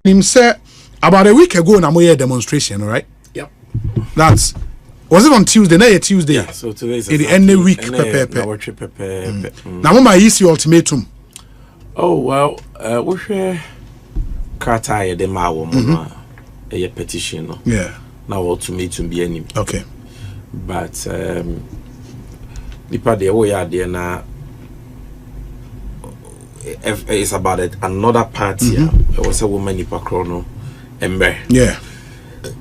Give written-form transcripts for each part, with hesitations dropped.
Him said about a week ago na moye demonstration, right? Yep. Was it on Tuesday? No, Tuesday. Yeah, so today is the end of week. Now, what my issue ultimatum? Oh well, we share Carta de Mawo, a petition. Yeah. Now ultimatum be any. Okay. But the part the way are there now. It's about it. Another party. There was a woman in Pakrono, Ember. Yeah.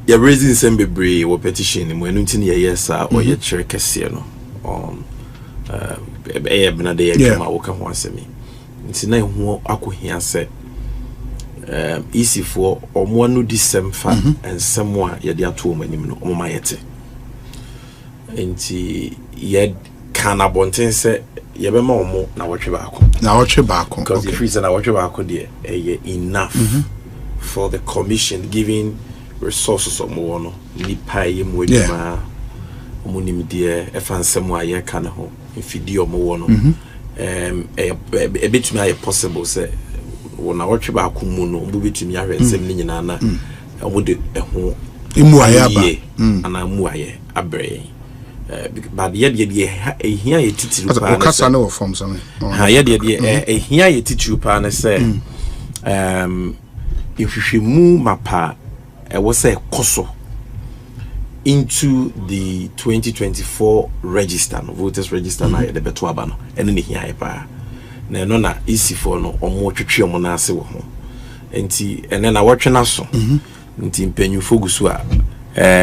You're raising some baby or petition when you tin yes or your church casino. Benade Kama Waka Wansemi. It's na who aku here said easy for or one no December and someone ye dia to many no mayete. Enti ye can abonten say ye be ma omo na wotwe baako. Because the reason na wotwe baako de enough for the commission giving resources or more no nipa ye mu adwuma omunim de efansem a ye ka ne ho mfidi omo no betumi aye possible say wona wotwe baako mu no mbu betumi ahwe nsem ni nyina na omo de ho imu aye aba ana mu aye abre but here ye titiru pa na okasa no form something ha here here ye titiru pa na say ihwehwemu mapa was a koso into the 2024 register no voters register na the beto aba no ene ne hia pa na no na easy for no omo twetwe omo na ase wo ho enti ene na wotwe na so nti mpanyu fogusu a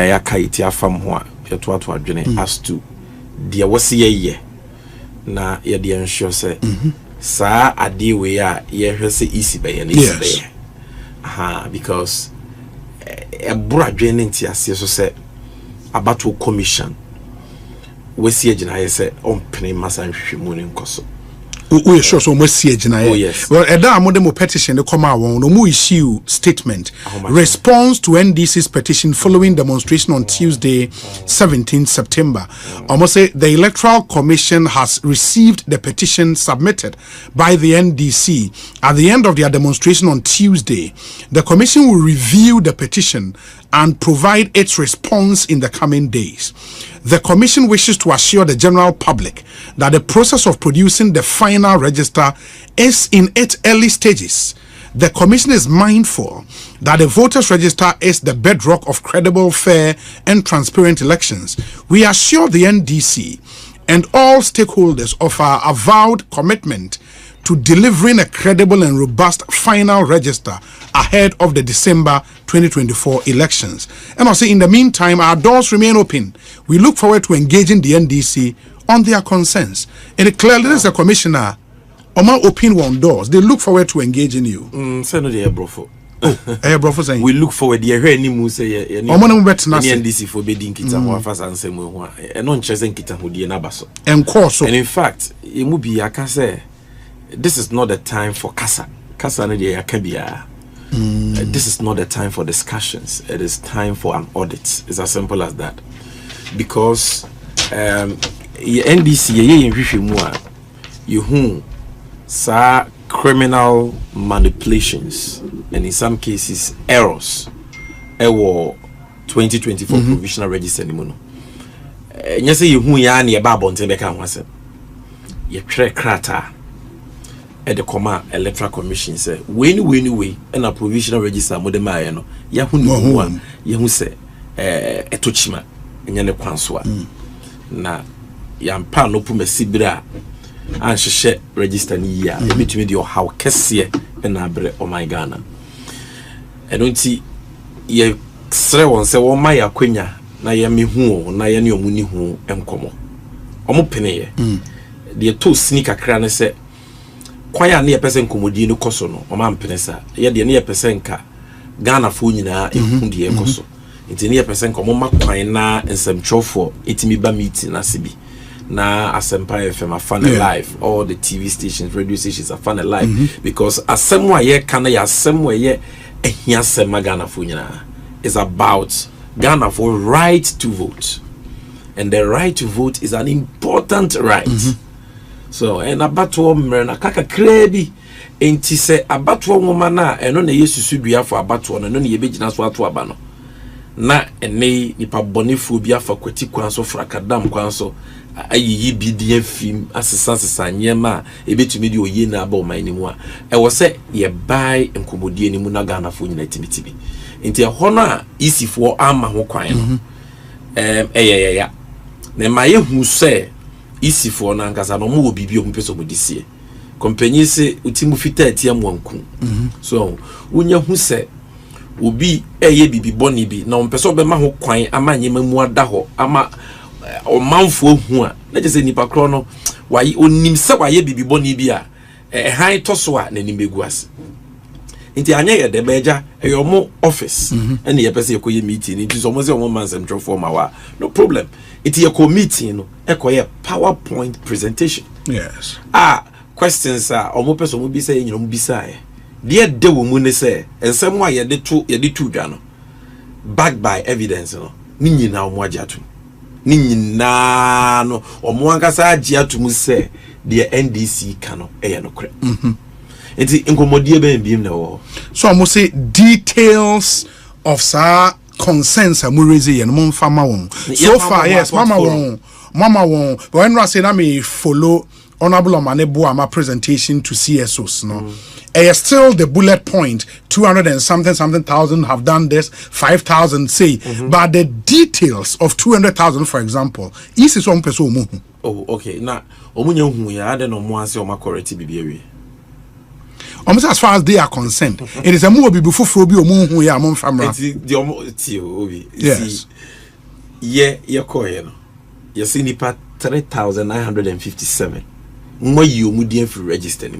ya kaiti afam ho a yeto ato adwene as to dia wose ye na ye de ensure say sa ade we a ye hwese easy be ye na easy be because a bradwen nti ase so say abato commission we see agina ye say on pene masa nhwehwemu ne nkoso we sure so mo see agina ye well eda amode mo petition de come awon no mo issue statement response to NDC's petition following demonstration on Tuesday 17 September almost say the Electoral Commission has received the petition submitted by the NDC at the end of their demonstration on Tuesday. The commission will review the petition and provide its response in the coming days. The commission wishes to assure the general public that the process of producing the final register is in its early stages. The commission is mindful that the voters register is the bedrock of credible, fair, and transparent elections. We assure the NDC and all stakeholders of our avowed commitment to delivering a credible and robust final register ahead of the December 2024 elections. And also, in the meantime, our doors remain open. We look forward to engaging the NDC on their concerns. And clearly, as a commissioner, Oma open one doors. They look forward to engaging you. We look forward. NDC for bidding kita wafas ansemu ho. Eno nchese nkita hodie na baso. And in fact, imubi akase this is not the time for kasa. Kasa ne de yakabia. This is not the time for discussions. It is time for an audit. It's as simple as that. Because NDC ye nhwehwemu a yehu sa criminal manipulations and in some cases errors ewo 2024 provisional register ni no nyese yehu ya na ye ba bonten be ka ho asem ye twere krata e de koma Electoral Commission say we na provisional register modem aye no ya hu ni a ye hu se etochima enya ne kwanso a na ya mpa no pu masibira an hwehwe register ni ya ebetumi de how kese na abre o my Ghana enonti ye sre won se wo ma ya kwanya na ye mehu na ye ne omuni hu enkomo omo pene ye de to sneaker kra ne se kwaya ne ye pese nkomodi no koso no o ma mpene sa ye de ne ye pese nka Ghana fo nyina ehu de ye koso nti ne ye pese nka mo makwan na ensamtwofo etimi ba meeting na sebi na Asempa FM are fun alive. All the TV stations, radio stations are fun alive because asemwa ye kana ya asemwa ye ehia sema Ghana fo nyina is about Ghana for right to vote, and the right to vote is an important right. So and abato mmerna kaka krebi enti se abato nwoma na eno na yesusu dua for abato no na yebegina so ato aba no na ene nipa bonifu bi afa kwati kwan so frakadam kwan so ayiyi bidie film asesa nyema ebetumi di oye na aba o man ni mu a e wo se ye bai nkomodie ni mu na Ghana fo nyina timitibi enti ho na isifo ama ho kwan no ya na ma ye hu se isifo na nkasa no mo obibi o mpeso mo disie company se utimu fita atia mo anku so unya hu se obi eye bibi boni bi na mpeso be ma ho kwan ama nyema mu ada ho ama o manfo hu a na je se nipa kro no wayi onim se waye bibi boni bi a han to so a na nimegu ase nti anya ye de beja eyomo office ene ye pese yekoye meeting nti so mo se o man sem trofo ma wa no problem nti ye ko meeting no ekoye PowerPoint presentation. Yes. Questions are omo pese mo bi se ye nyino mo bi sae de de wo mu ne se ensem a ye de tu dwa no backed by evidence no ni nyina omo agiatum ni nyina no omo ankasa agiatum se de NDC ka no eye no kre enti inkomodie ben biem na wo so I must say details of sa concerns am raise yen mo mfama won so far yes mama won when I say na me follow honorable Omanebo ama presentation to CSOs no still the bullet point 200 and something thousand have done this 5,000 say but the details of 200,000 for example is one person okay na omunya hu ya ade no mo ase o makoreti bibiewe almost as far as they are concerned it is a more before frobi omu hu ya amon famra the ti obi yes ye koye no ye see nipa 3,957 mo yi omu di free register ni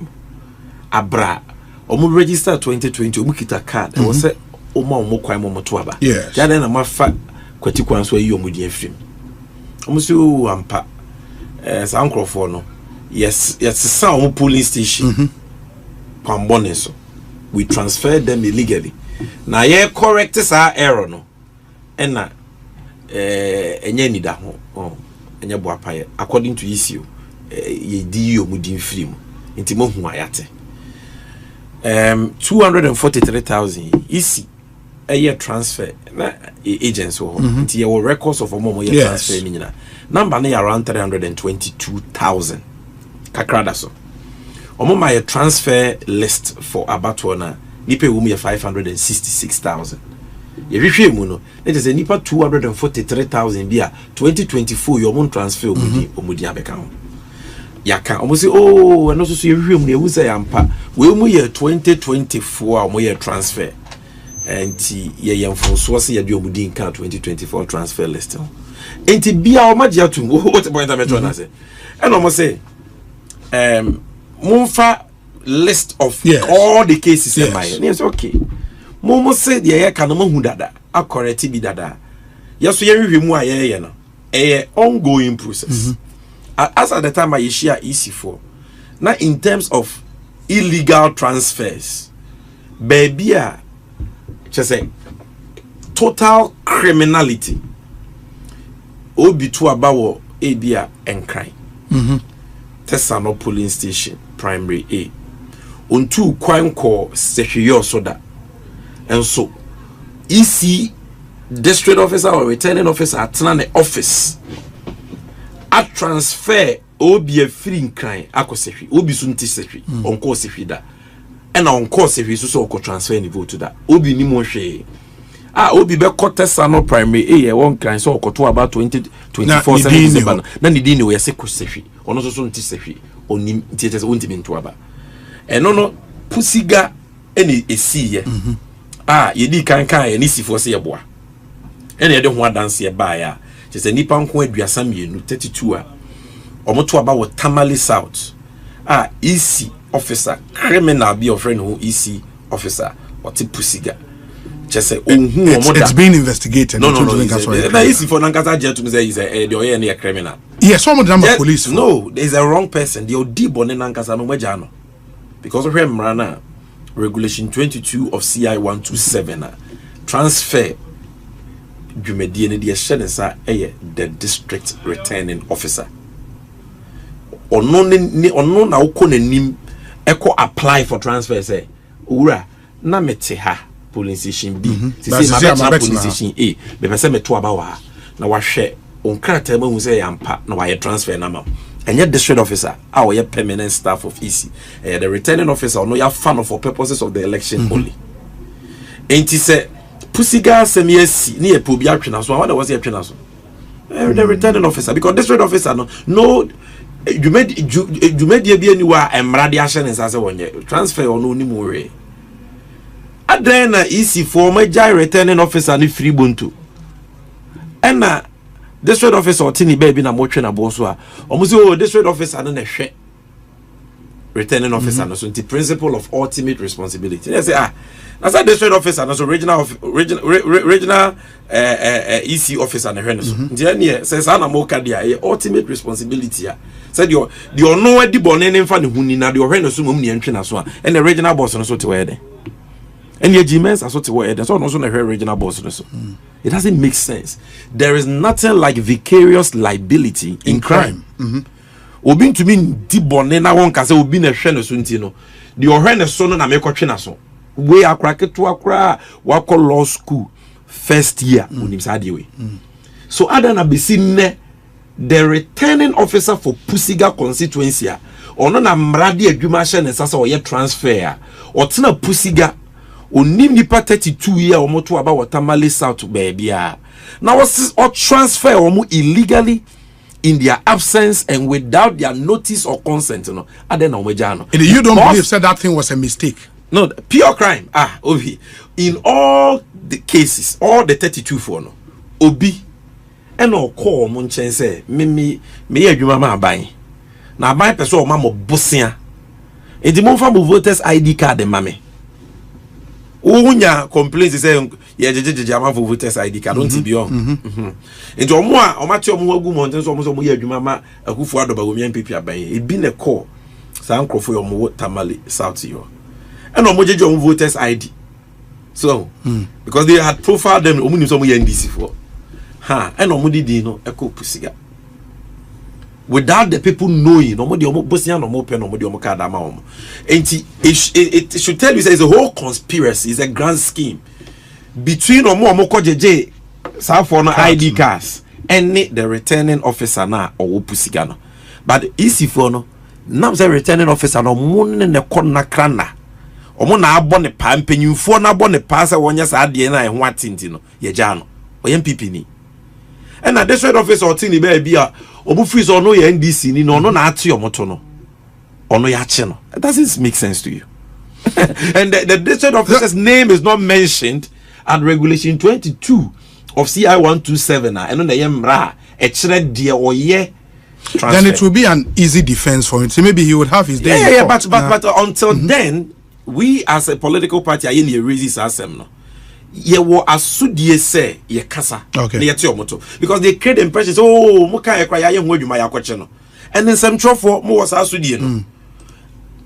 abra omu register 2020 omu kita card e wo se omu kwan mo to aba ya na mafa kwati kwan so yi omu di free omu so ampa sa nkrofo no yes sa omu polling station Pamboneso. We transferred them illegally. Now ye correct sa error no. Ena enye nida ho. Enye boapaye according to ASU ye di yo mudin free mu. Nti mo hu ayate. 243,000 isi eye transfer na agents ho. Nti ye records of mo ye transfer ni nyina. Number na around 322,000. Kakrada so. Omo my transfer list for abattoir na nipa wum ye 566,000. Ye hwehwe mu no it is a nipa 243,000 bia 2024 your own transfer omudi abeka ho. Yaka omo say oh and also ye hwehwe mu ye wu say ampa we mu ye 2024 omo ye transfer enti ye yemfonso se ye de omudi nka 2024 transfer list. Enti bia o magia tum what point am I trying to say and omo say Mumfa list of all the cases in my yes okay. Momo said ye can hu dada a correct bi dada. Yes so ye hwehwemu a ye no. Ongoing process. As at the time I share EC4. Now in terms of illegal transfers, baby just say total criminality. Obi to abawo ebia enkran. Tesano polling station primary A ontu kwanko sehweyo soda and so EC district officer or returning officer atena ne office a transfer obi a free nkran akosehwe obi so nti sehwe onko sehwe da and onko sehwe so ko transfer ni vote da obi ni mo hwe obi be Tesano primary A one nkran so okoto about 2024 December na ni di ni we se ko sehwe ono so nti sehwe onim tietes ontimi nto aba eno no pusiga eni esiye yedi kankan ye nisifo se yeboa ene yede ho adanse ye ba ya tese nipa nko aduasa mienu 32 a omoto aba wo Tamale South EC officer criminal be of friend who EC officer what pusiga tese onhu omoda it's been investigated no EC for nankasa je to me say is the oye na criminal. Yes, some of them are police. No, there's a wrong person. The Odibo Nenankasa no majano. Because of Remrana, Regulation 22 of CI 127, transfer Jumedian the Shenesa the district returning officer. ono na woko nanim eko apply for transfer say ura na mete ha police station B say ma police station A be pese me to aba wa na wahwe onkrata ma hu say yampa na wa transfer na ma enye district officer our permanent staff of EC the returning officer no ya fan for purposes of the election only enti say pusiga semiesi ni epobi atwena so what was he atwena so the returning officer because district officer no you made be anywhere emrade ahye ne sase wonye transfer ono ni mu we adan na EC for major returning officer ni free bontu ena district officer otini baby na motwe na boso a omuzi o district officer no na hwe returning officer no so the principle of ultimate responsibility they say that's a district officer no so regional EC officer na hwe no so ntia ne say sa na mo ka dia ultimate responsibility a said the ono adi bone ne mfa ne huni na de hwe no so mom ne ntwe na so a and the regional boss no so te we de and your Gmens are so to where there's also a regional boss. It doesn't make sense. There is nothing like vicarious liability in crime. Obin to mean deep bonena one can say obin a shen suntino. The Ohana son and America Chinaso. We are cracked to Accra, Wako Law School, first year, way. So other than be seen the returning officer for Pusiga constituency, or none amradi adjudication and sasa or yet transfer, or tina Pusiga. Onim nipa 32 year or moto about watamale south baby now was or transfer or illegally in their absence and without their notice or consent you don't believe said that thing was a mistake? No, pure crime. Obi in all the cases, all the 32 for no obi and no call munchen say me adwuma ma ban na ban person o ma mo bosia e di mo fa mo voters ID card de mame Unya complaints say jeje ama for voters ID card don't be on. Into omo a omati omo agu mo ntenso omo so mo ye adwuma ma akufu adoba wo mi MPP aban e bi ne call san krofo omo tamale south yo. And omo jeje omo voters ID. So because they had profiled them omo nim so mo ye NDC for. And omo didi no eko pusiga. Without the people knowing, no more the Bosnian no more pen, no more the Kadama. And it should tell you that it's a whole conspiracy, it's a grand scheme between Omoko JJ, South for ID cards, and the returning officer now or Pusigano. But easy for no, now the returning officer no moon in the corner crana. Omona abon a pump and you for na bon a passer when you're at the end and what tintino, Yajano, or MPP ni. And at this officer or tiny baby. Obufris or no NDC ni no na ati omoto or no ya cheno. It doesn't make sense to you. And the district officer's name is not mentioned at regulation 22 of CI 127 and on the yemra a chred dear or ye transfer. Then it will be an easy defense for him. So maybe he would have his day. Yeah, but until then, we as a political party are in the raises assembly. Ye wo asudie say ye kasa okay. Ye moto because they create the impression oh mo kan ekwa ye ho adwuma ya kwache no and then some trofo mo was asudie no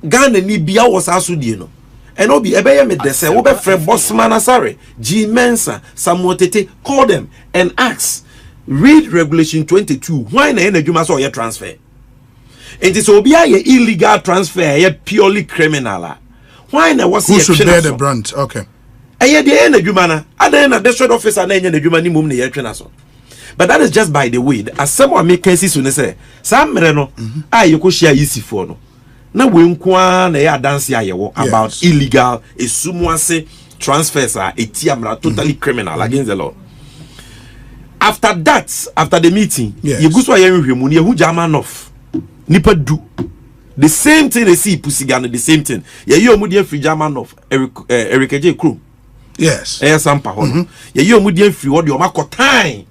Ghana ni bia was asudie no and obi ebeye me de say wo be frɛ Bosman Asare G Mensa Samotete call them and ask read regulation 22 why na adwuma so ye transfer it is obi aye illegal transfer ye purely criminal why na was who should bear the brunt okay. Aye the end adwuma na district officer na enye adwuma ni mum na ye twena so but that is just by the way as someone make cases when say some mere no aye ko share easy for no na we nko na ya dance aye wo about illegal esumuase transfers are etiamra totally criminal against the law. After that, after the meeting you go so aye nhwemu ne hu German off nipa du the same thing they see Pusigano the same thing ye omu dey free German off Eric J Krum. Yes. Sampa hono. Ye yi omu dey free what the time.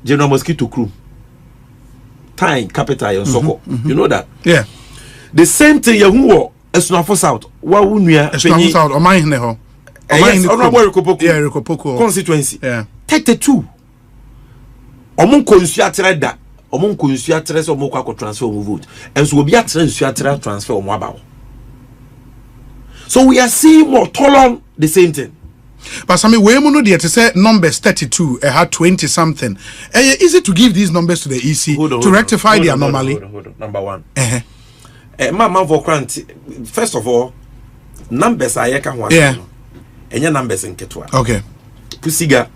General Mosquito Crew. Time capital in Soko. You know that? Yeah. The same thing ye hu Esunafo South. Wa wu nua Esunafo South o man hne ho. Yeah, Rekopoko. Constituency. Yeah. 32. Omun konsu atere da. Omun konsu atere so omun kwa transfer omun vote. And so obi atere nsu atere transfer omun aba. So we are seeing more Tolon the same thing. But some way mono there to say numbers 32 had 20 something. Is it to give these numbers to the EC to rectify the anomaly? Hold on. Number one. Mama for grant. First of all, numbers are yeka one. Yeah. Enya numbers in ketwa. Okay. Pusiga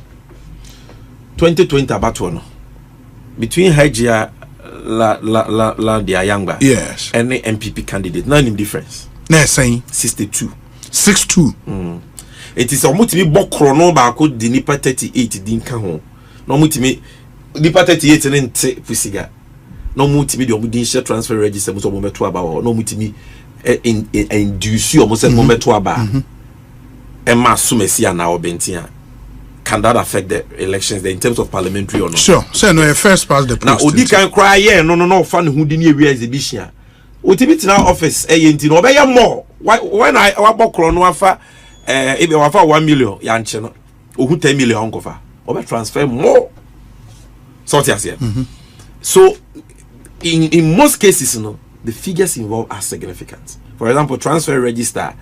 2020 about one. Between Hajia la Diayanga. Yes. And the MPP candidate. None in difference. Nah, saying 62. 62. It is almost me bokro no ba ko di nipa 38 din ka ho. No mutimi nipa 38 ne nte pusiga. No mutimi di omudin share transfer register mo so mo meto aba ho. No mutimi induce o mo se mo meto aba. E ma sumesi ana obentia. Can that affect the elections in terms of parliamentary or not? Sure. So no first past the post. Now odi kan cry yeah no fan hu di ne wi exhibition. Otimi tina office enti no be more. When I bokro no afa if you have 1 million, yanche no, who 10 million uncover, or transfer more. So so in most cases, you know, the figures involved are significant. For example, transfer register,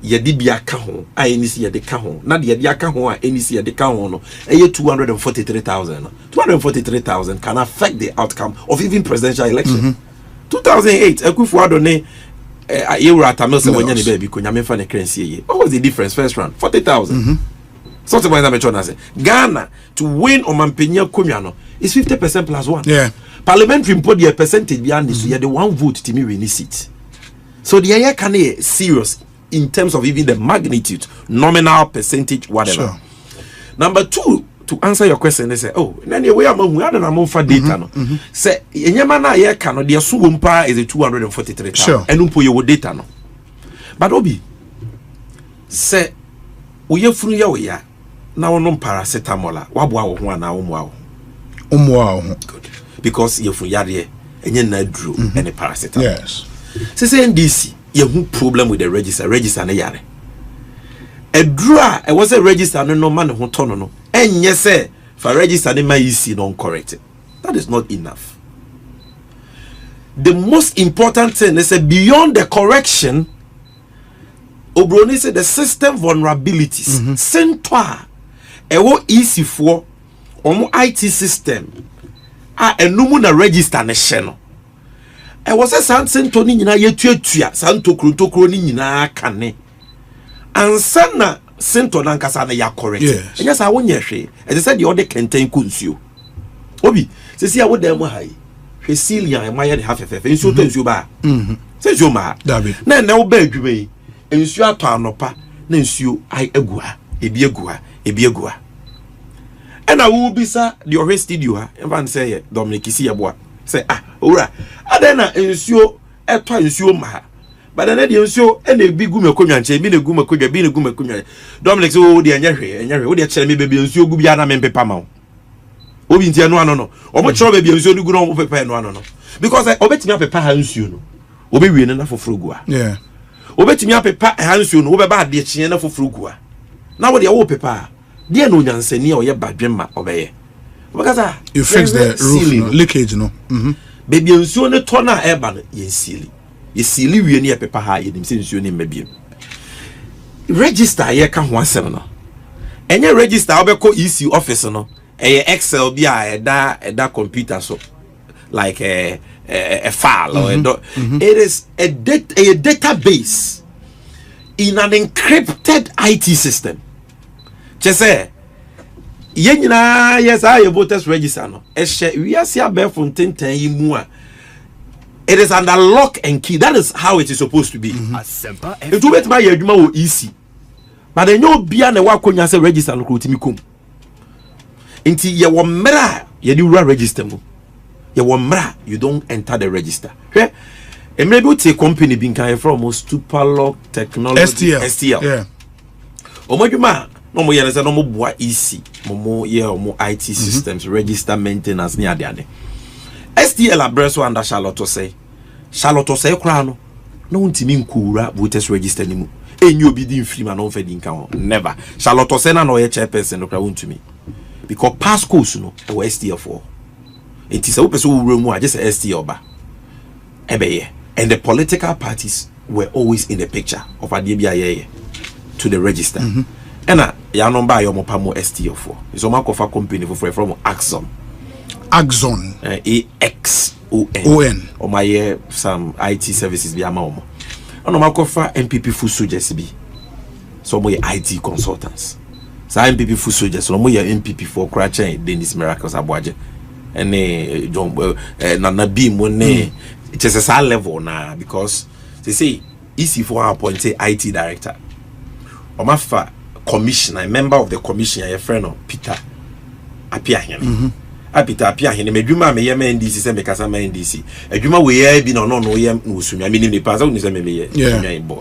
yedibia kahon, INC yedi kahon, not yedia kahon, NEC yedi kahon, no, 243,000. 243,000 can affect the outcome of even presidential election. 2008, Ekufuadone. What was the difference first round? 40,000. So Ghana to win on Mampenya Kumiano is 50% plus 1. Yeah. Parliamentary import the percentage behind this, you the one vote to me win seat. So the area can be serious in terms of even the magnitude, nominal percentage, whatever. Sure. Number 2, to answer your question, they say, oh, anyway, I'm for data. No. Say, Yamana Yakano, the Sumpa is a 243,000. Sure. And umpo your data. No. But Obi, say, we are free ya now no paracetamola. Wabwa one now. Good. Because you're for Yari and you not drew any paracetamol. Yes. Say, NDC, you have problem with the register and yare. A draw, I was a register, no man who turn no. And yes, sir, for register, my EC non corrected. That is not enough. The most important thing is beyond the correction, Obroni said the system vulnerabilities. Centwa, EC for IT system. A numuna register ne sheno. I was a San Tony na yetua Santo Krutokro ni na kane. Ansana Sento nankasa na ya correct. Yes. Yes, I won't yeshe. As I said, the other contain kunsu. Obi, says I would demo high. Cecilia and my half a face to you ba. Says you ma. David. Now beg you me. And you are panopa. Nensu I egua. Ebiagua. And I will be sir the arrest studio. Evan say Dominic is here boy. Say ora. Adena ensure a twice ma. But then the show and a big guma kunyanche, been a guma kuja, been a guma kunya. Dominic, oh, dear, and you're tell me baby, and so Gubiana and Pepamau. Obintia no. Or much trouble baby, and so good on Peppa no. Because I obey me up a pahans you. Obey we enough for Frugua. Yeah. Obey me up a pahans you, over bad dear Chiena for Frugua. Now what the old papa, dear no Yansenia or your bad grandma obey. Because you fix the roof leakage, no. Baby, and so the toner airban, yen silly. You see, we near paper high in since you name maybe. Register here can one seminar. And your register, I'll be called EC officer, no. A Excel be a that computer, so like a file or a it is a database in an encrypted IT system. Just say, yes, I voters register, no. We are see a bear from 10 it is under lock and key. That is how it is supposed to be. It will my eduma easy. But then you be an wakonya say register no krotimi Inti ye wo mra ye di wura register mu. Ye wo mra you don't enter the register. Hwe e maybe we take company bin kan from Stupalock Technology STL. Yeah. Omodwuma no mo ye na say no mo boa easy. Mo ye mo IT systems register maintenance ni ade. STL abreso under Charlotte say kra no untimi nkura voters register ni mu enyi obi di free man on fedi nka ho never Charlotte say na no ye chairperson no kra untimi because passcodes no e STL for it is a person who room just STL ba ebeye and the political parties were always in the picture of adebia to the register ena ya no ba yo mo pa mo STO4 so ma kofa company from Axon AXON o ma ye some IT services bi ama omo ono ma kofa MPP full soldiers bi so mo ye IT consultants sa MPP full soldiers no mo ye MPP for Krachen Dennis Miracles Aboaje ene John na bi mo ne it is a level na because they say easy for appoint IT director o ma fa commissioner, a member of the commission, a friend of Peter Apia Hen. Peter Apia Hen, Meduma may NDC, send me Casama NDC. A Juma we be no yam Usumi, I mean, the Pazo is a boy.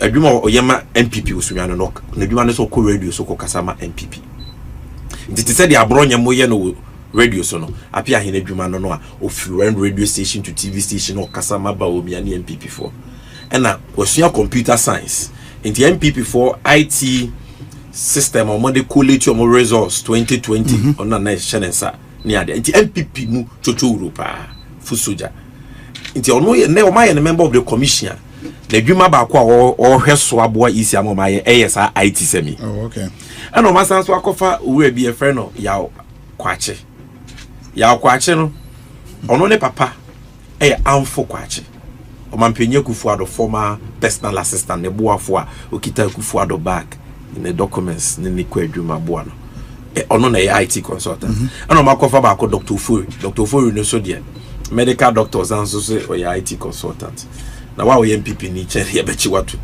A Juma or Yama MPP Usumi, no, Neduma so co radio, so Casama MPP. It is said the Abronia Moyano radio sono, Apia Hen, Juma no, of radio station to TV station or Casama Baomi and MPP for. And that was your computer science. In the MPP4 IT system or Monday quality or results 2020 on a nice channel near the MPP mu chocho Europa fusuja. In the ono never my member of the commission. The Juma Bakwa or her swabwa is a my ASI IT semi. Oh, okay. And on my son's wakofa will be a friend of Yao Kwache. Yao Kwache no onone papa amfo Kwache. Omampenye Kufuado, former personal assistant, Nebuafua, Okita Kufuado back in the documents, Ninikwe Juma Buano. On a IT consultant. And on my cover back, Dr. Furi. Dr. Furi, no so dear. Medical doctors and so say, or your IT consultant. Now, why we MPP need here, bet you what to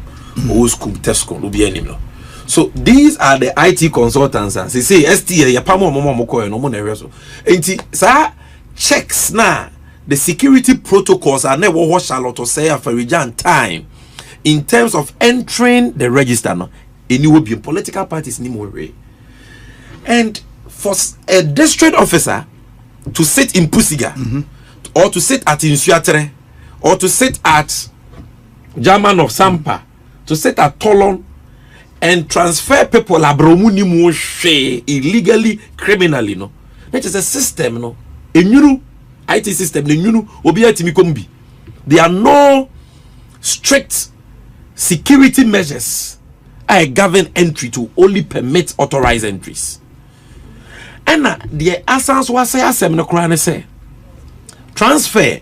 old school test school will be anymore. So, these are the IT consultants. And they say, STA, ya pamo moko, no one area. And sir, checks now. The security protocols are never what Charlotte say for region time in terms of entering the register. No, it will be political parties anymore. And for a district officer to sit in Pusiga, or to sit at Insuatre, or to sit at German of Sampa, to sit at Tolon, and transfer people illegally, criminally, no, that is a system, no, a new IT system, there are no strict security measures I govern entry to only permit authorized entries. And the essence was say transfer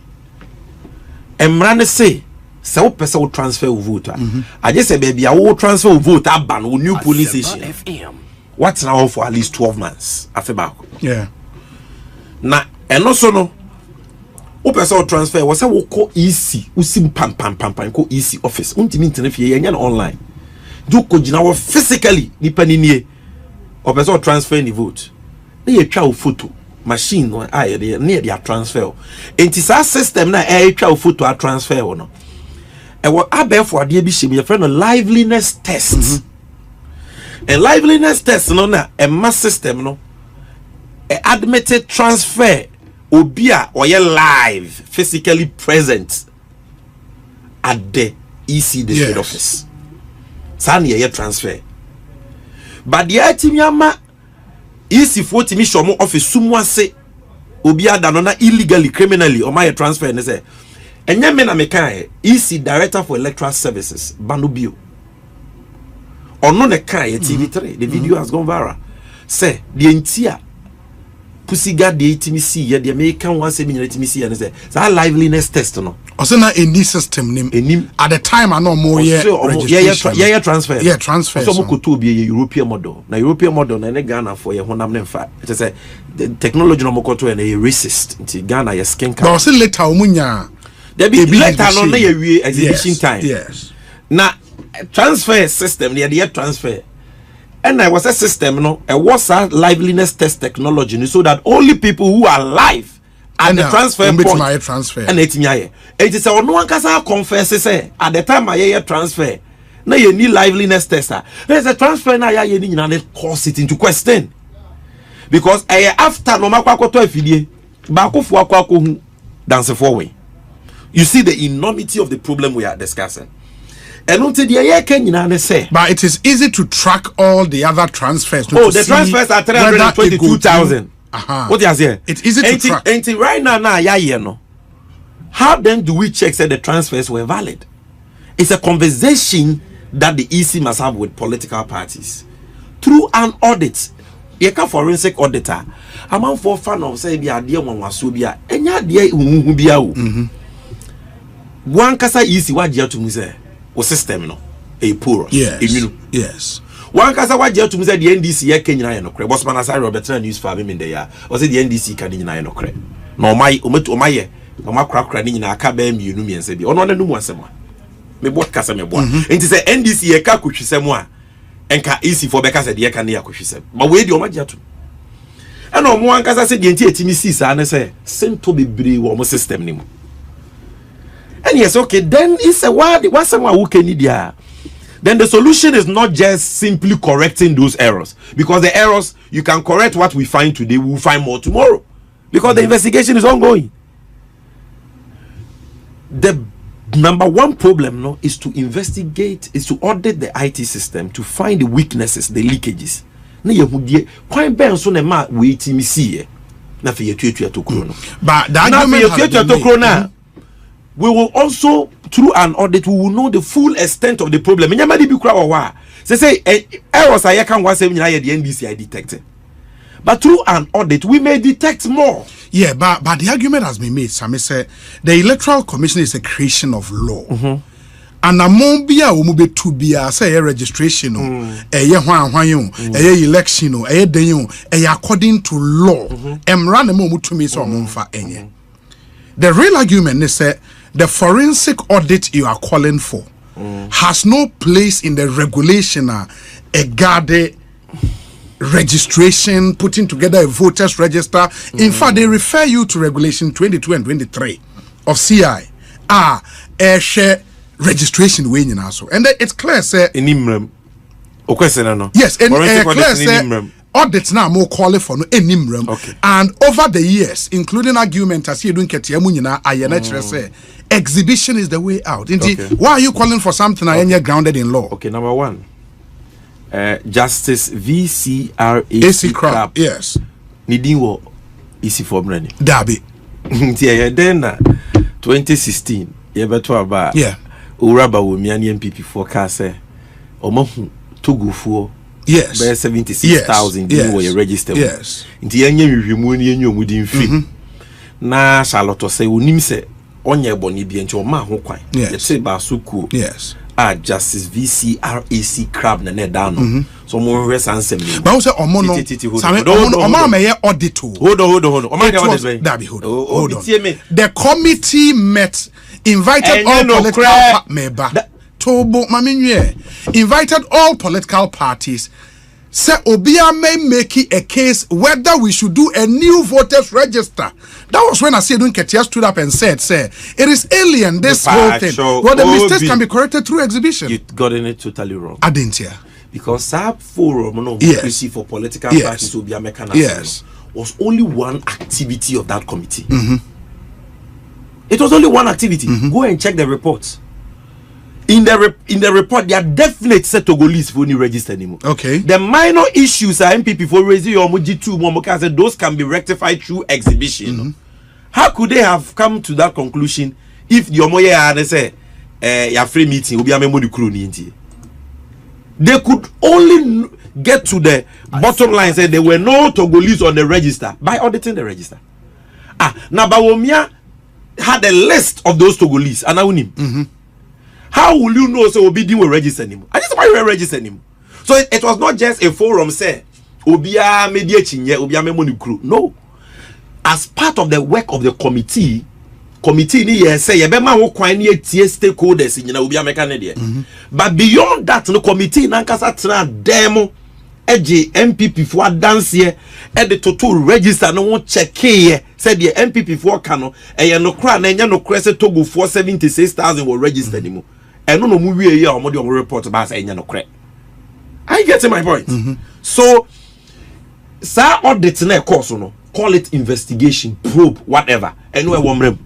and say so person transfer voter. I just say baby I will transfer vote ban new police station. What's now for at least 12 months after back. Yeah. Now and also no person transfer was a ko easy usim pam ko easy office untimi internet ye online do ko gina physically nipa ni nie o person transfer ni vote na ye twa photo machine no aye dey na dey transfer enti sa system na e twa photo a transfer no e wo abefo ade bi hye me friend no liveliness test and liveliness test no na e ma system no e admitted transfer Obia or ye live physically present at the EC district office. Sani ye transfer. But the itimyama EC 40 mission office someone say Obia danona illegally, criminally, or my transfer and say and yamena mekae EC director for electoral services Banubio. Or no ne kai TV3. The video has gone viral. Say the entire Pusiga de intimacy, ya the American one semi intimacy, and say that liveliness test no. Also na any system name at the time I know more transfer. Yeah, transfer. So mo could be a European model. Na European model na Ghana for your honam nemfa. It is a the technology no mo koto na racist. Inti Ghana ya skin color. But also later omunya. There be later no na ye exhibition time. Yes. Na transfer system the transfer. And I was a system, no, a was a liveliness test technology, so that only people who are live at the transfer point and it is no one can confess say at the time I transfer. Now you need liveliness tester. There's a transfer now you need and cause it into question because after no matter what to dance forward. You see the enormity of the problem we are discussing. And until the say, but it is easy to track all the other transfers. Oh, the transfers are 322,000. What is here? It's easy to track. And right now, no. How then do we check that the transfers were valid? It's a conversation that the EC must have with political parties. through an audit. You can forensic auditor. A man for fan of say be a dear one was so be a enya dear who be a one kasa easy what dear to me say o system no a poor. Yes. One kasa what dear to me say the NDC ya Kenya no cre. Boss man aside Robert news for him in the year. Was it the NDC can in no cre. No my omaye no ma kra ni na aka ba mi enu mi ense bi. Ono na nu mu asema. Me bot kasa me boa. Enti say NDC ya ka kwhwesem a enka easy for beka say de ka na ya kwhwesem. But we de o ma dia to. And no one kasa say de enti etimi si sa na say sento bebre wo mo system ni mu. And yes, okay, then it's a what someone who can need there. Then the solution is not just simply correcting those errors, because the errors you can correct what we find today, we will find more tomorrow, because the investigation is ongoing. The number one problem no is to investigate, is to audit the IT system to find the weaknesses, the leakages. Na yehudie kwan ben so na ma we timi see na fe yetuatua to krono. But the argument has we will also, through an audit, we will know the full extent of the problem. Say errors I can was the NDC I detected. But through an audit, we may detect more. Yeah, but the argument has been made. Sammy said the Electoral Commission is a creation of law. And among bia umube to be a say registration election according to law. The real argument is that the forensic audit you are calling for has no place in the regulation, a guarded registration, putting together a voters register. In fact, they refer you to regulation 22 and 23 of CI. A share registration way in also. And it's clear, sir. In Imram. Yes, and clear, sir. Audits now more calling for no enimram. And over the years, including argument as you doing ketiamunyina ayenachre say exhibition is the way out. Why are you calling for something I grounded in law? Okay, number one. Justice VCRAC Cl. Yes. Nidinwo isi form rani. Dabi. Then 2016 yebeto aba. Yeah. Uraba wo miani MPP forecast omahu togufuo. Yes. By 76,000 were registered. Yes. Inti yenye mwimu ni yenye omudi mfi. Na Charlotte say unim se onye boni bi enche o ma ho kwan. Yetse ba suku. Yes. Justice VCRAC crab na ne da no. So mo hwe sansem ni. Ba wo say omo no. Omo ma ye audit. Hold on. Omo ga audit. Dabi hold on. The committee met, invited all political members. Invited all political parties. Say Obia may make a case whether we should do a new voters register. That was when I said Ketia stood up and said, "Say it is alien this whole thing." Well, the mistakes can be corrected through exhibition. You got it totally wrong. I didn't hear. Because SAP forum no for political parties Obia mechanism was only one activity of that committee. It was only one activity. Go and check the reports. In the report, there are definite set Togolese for new register anymore. Okay. The minor issues are MPP for raising your G2 those can be rectified through exhibition. How could they have come to that conclusion if the Omoye had say your free meeting will be a memory crew? They could only get to the bottom line say there were no Togolese on the register by auditing the register. Now Bawumia had a list of those Togolese and I him. How will you know so Obi didn't register anymore? I just why we register anymore. So it was not just a forum say Obia media chinye Obia memoni crew. No. As part of the work of the committee ni say ye be ma wo kwan ni etie stakeholders nyina Obia meka ne de. But beyond that no committee na nkasa tena demo eje MPP for dance here e the total register no won check here said the MPP for kano e no kra na enya no kra se Togo 476,000 were registered anymore. And no mu wie here omodi on report ba say enya no kra. I get my point. So sa audit na course no call it investigation, probe, whatever. And we womrem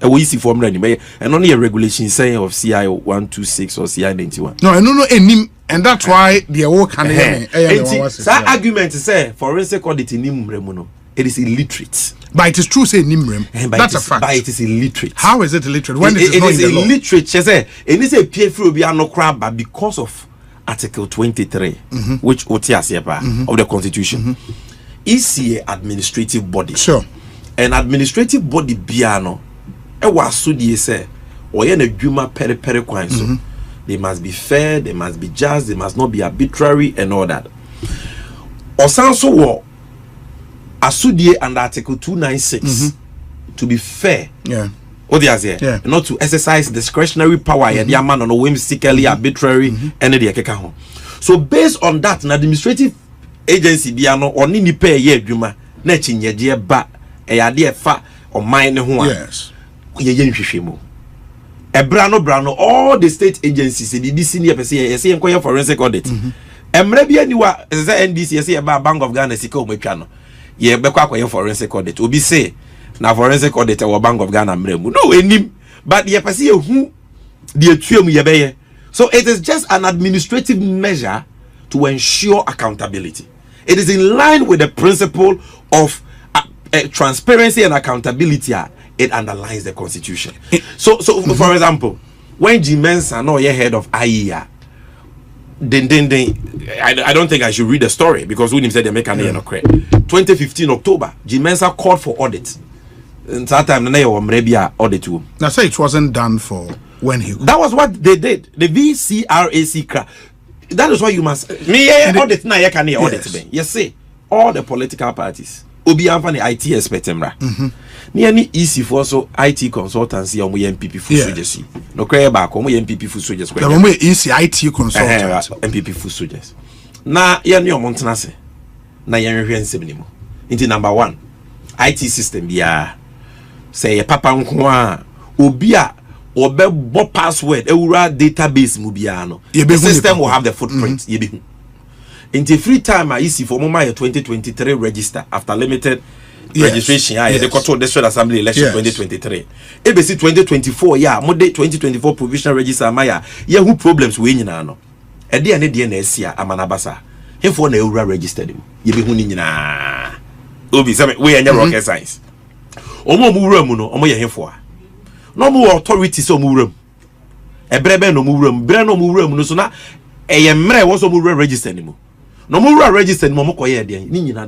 e we see for mrani me and only a regulation saying of CI 126 or CI 91. No, I no enim. And that's why the work can that argument say forensic audit in Nimrem, it is illiterate. But it is true, say Nimrem. That's a fact. But it is illiterate. How is it illiterate? When it is not in the law? Illiterate, she say, and it's a PF will be no crab, but because of Article 23, which OTS of the Constitution, is an administrative body. Sure. An administrative body biano, say, or a juma peri kwanso. They must be fair, they must be just, they must not be arbitrary and all that. Or sanso wo asudie under Article 296 to be fair. Yeah. What they say? Yeah. Not to exercise discretionary power, yeah, man, no whimsically, arbitrary, and the keka ho. So based on that, an administrative agency biano or nini pay ye juma, na chinye ba e fa or mine ho. Yes. Ye nhwehwemu. Brano, all the state agencies, the senior person, say enquire forensic audit. Emre bia ni wa NDC say about Bank of Ghana sika o matwa no. Ye be kwa forensic audit. Obi say na forensic audit or Bank of Ghana mremu. No enim, but ye person who the tuam ye be. So it is just an administrative measure to ensure accountability. It is in line with the principle of transparency and accountability. It underlines the Constitution. So for example, when G Mensa no ye head of IEA, I don't think I should read the story because when him said they make an 2015 October, G Mensa called for audit. And that time audit too. Now say it wasn't done for when he. That was what they did. The VCRAC. That is why you must audit now. You can audit. Yes, say all the political parties. Obi Anfani IT expert emra. Ni easy for so IT consultancy or MPP full soldiers. No cry back or MPP full soldiers. The easy IT consultant MPP full soldiers. Na ya ni omontena se. Na ya hwehwe nsem mo. Into number 1, IT system bia say papa nko a obi a obebo password ewura database mu bia no. The system will have the footprint. Yebehu. In the free time, I see for Moma 2023 register after limited registration. The Control District Assembly election 2023. ABC 2024, Monday 2024 provisional register. Maya, who problems we in ano? A day and a DNS Amanabasa. Him for Neura registered him. You be hunina. Obi, some way and your rocket science. Omo Muramuno, Omo Yahinfo. No more authorities or Murum. A brebe no Murum, Breno Murum, no sooner. A Yamre was a Murum registered anymore. No more registered Momokoye,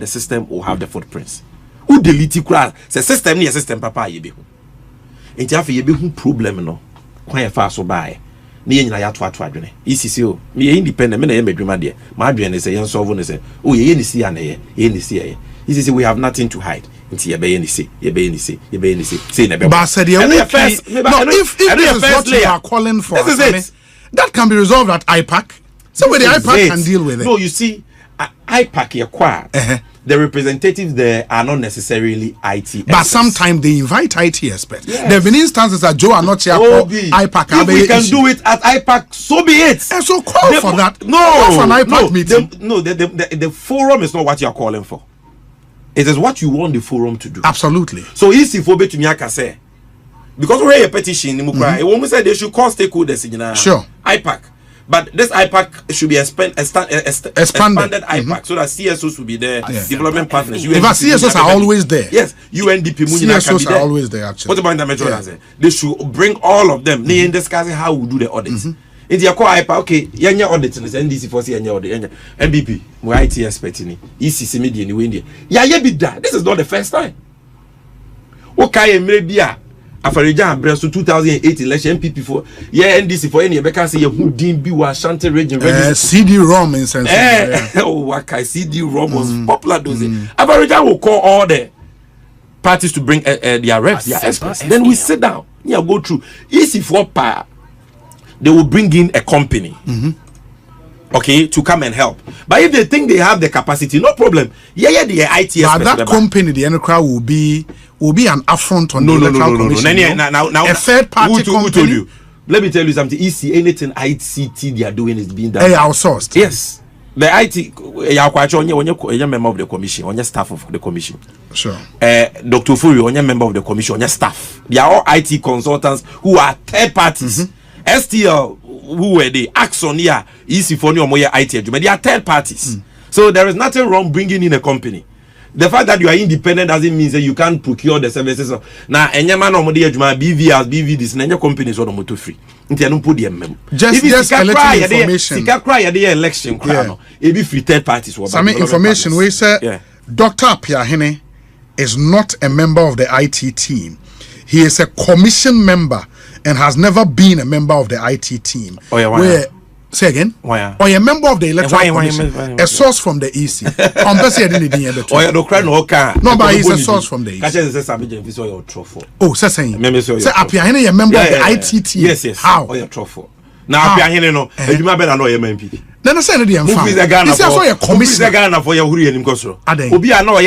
the system will have the footprints. Who delete it? The system near system, papa. Ye be. In Jaffa, ye be problem no. Quite fast so by. Near Yatwa. ECCO, me independent, men, I made my dear. My brain is a young sovereign. Say, oh, ye any see, and ye see. He says, we have nothing to hide. Into your bay, say, say, never. But said, if this is what you are calling for, that can be resolved at IPAC. So where the IPAC can deal with it. No, you see, IPAC the representatives there are not necessarily IT experts. But sometimes they invite IT experts. Yes. There have been instances that Joe are not here for IPAC. If we can do it at IPAC, so be it. And so call for that. No, for an IPAC meeting. The forum is not what you are calling for. It is what you want the forum to do. Absolutely. So easy for to me say because we have a petition, it won't say they should call stakeholders in sure IPAC. But this IPAC should be expanded IPAC so that CSOs will be there, development partners. In fact, CSOs are always there. Yes, UNDP CSOs are always there actually. What about the metro? They should bring all of them. They discussing how we do the audits. In the IPAC, okay, yanya audit in NDC for yanya audit, MBP, my IT expert in ECC media in India. Yeah, be that. This is not the first time. Okay, maybe Afarijan Bresu 2008 election MPP for NDC for any Becca say who didn't be was Ashanti region CD-ROM in sense. Oh, Waka CD-ROM was popular those days. Afarijan will call all the parties to bring their reps, their experts. Then we sit down. Go through. Easy for power. They will bring in a company. Okay, to come and help. But if they think they have the capacity, no problem. The IT. But that company, the Electoral will be an affront on the Electoral Commission. Now, a third party company. Who told you? Let me tell you something. EC, anything ICT they are doing is being done. They are outsourced. Yes. The IT, you are quite on your member of the commission, on your staff of the commission. Sure. Dr. Fury, on your member of the commission, on your staff. They are all IT consultants who are third parties. STL, who were they? Axon here, EC for new IT, but they are third parties. So there is nothing wrong bringing in a company The fact that you are independent doesn't mean that you can't procure the services. Now, any man or BVs, BVDs, and any companies or motor free. Just information. Election, it be free third parties. Some information we say Dr. Apiahene is not a member of the IT team. He is a commission member and has never been a member of the IT team. Say again? Or a member of the Electoral Commission, a source from the EC. No, but he's a source from the EC. Oh, say saying. Say Apiahene a member of the IT team. Yes. How? Now Apiahene no, you might be no MPP. Then I said the This is also a commissioner for your Hurian Gosro. Obi are no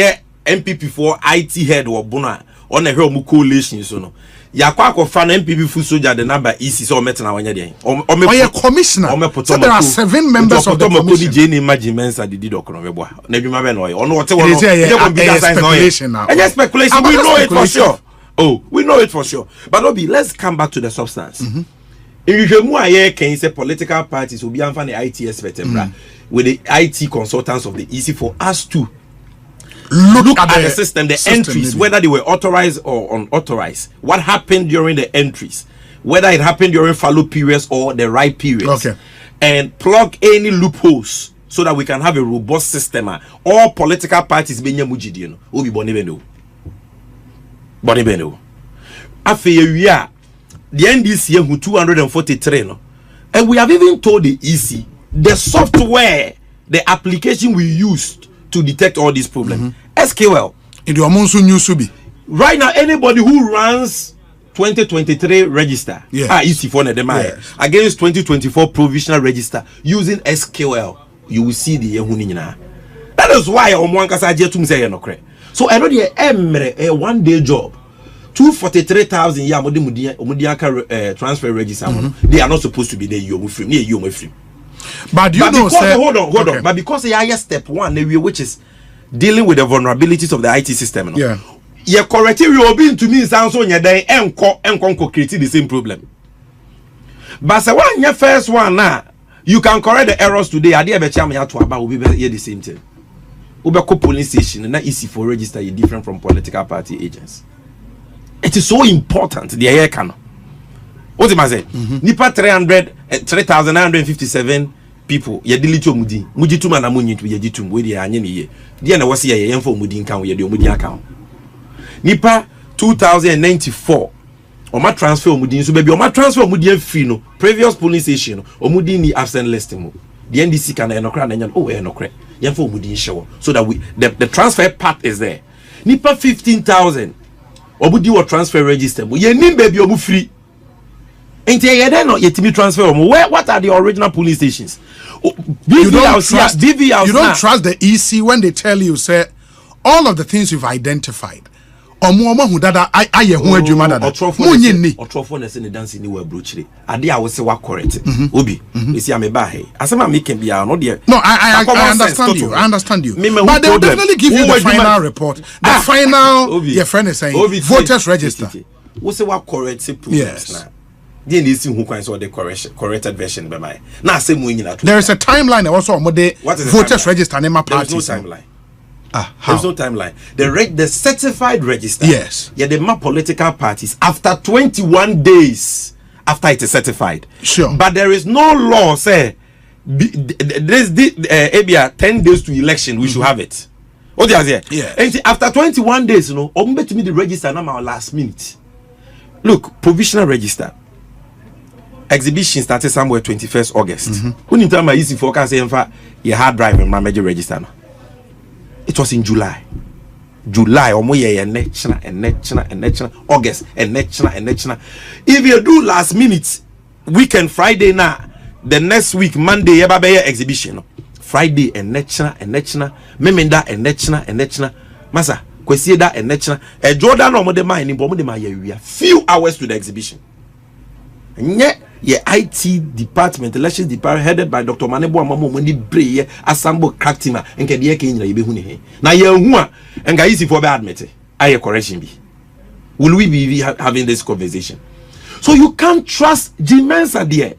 MPP for IT head or Bona on a home coalition. So Yakwako fan MPP full soldier the number is so met now. Or a commissioner. So there are 7 members of the commission. Jane imagine Mensa did Okonobo. Nebumabeno or no whatever. Speculation. We know it for sure. Oh, we know it for sure. But Obi, let's come back to the substance. If you can say political parties will be on the IT expert with the IT consultants of the EC for us to look at the system, the entries, whether they were authorized or unauthorized, what happened during the entries, whether it happened during fallow periods or the right periods, and plug any loopholes so that we can have a robust system. All political parties being mujidino will be bonibeno. After the NDC who 243 no, and we have even told the EC the software, the application we used to detect all these problems. SQL. In the monsoon news to be right now. Anybody who runs 2023 register, EC for them against 2024 provisional register using SQL, you will see the Yehunina. That is why so I know the a 1 day job. 243,000 transfer register. They are not supposed to be there. But you know, hold on. But because the highest step 1, which is dealing with the vulnerabilities of the IT system, you correct it. You be to me sounds on your day and create the same problem. But the one your first one now, you can correct the errors today. I did to about will be the same thing. Ubeko police station and not easy for register. You different from political party agents. It is so important. The air can. What am I saying? Nipa 3,957 people. You delete your mudi. Mudi tuma na munyi tu yeji tum. Wedi anye ni ye. Dia na wasi ye yenfo mudi nkan we ye mudi account. Nipa 2,094. Oma transfer mudi so baby. Oma transfer mudi free no. Previous polling station. Omudi ni absent list mo. The NDC can enokra na nyan. Oh enokre. Yenfo mudi show. So that we the transfer part is there. Nipa 15,000. Obudi wa transfer register. Ye nim baby obu free. Ain't ye then not yet me transfer. Where what are the original police stations? You don't trust the EC when they tell you say all of the things you've identified. Omo dada aye hu adwuma dada. Munye ni. Otrofo na se ne dance ni wa brochire. Ade a wo se wa correct. Obi. You see am ba he. Asema me can be no there. No, I understand you. I understand you. But they will definitely give you the final report. The final your friend is saying voters register. Wo se wa correct problems na. There is a timeline. Also, voters register. There is no timeline. There's no timeline. The certified register. Yes. Yeah, the political parties after 21 days after it is certified. Sure. But there is no law say there's 10 days to election. We should have it. What do you say? Yeah. And after 21 days, you know, to me the register now last minute. Look, provisional register. Exhibition started somewhere 21st August. When you tell my easy forecast, your hard drive and my major register. It was in July. Or more and August and if you do last minute weekend Friday now, the next week Monday exhibition. Friday and Memenda and Masa Kwesieda and a Jordan or Modema in Bomodema few hours to the exhibition. And yet your IT department, elections department headed by Dr. Manebo Mamo when the bray assemble cracked him and can ye king be now ye and guys if for admit I correction be. Will we be having this conversation? So you can't trust Jim Mensa there.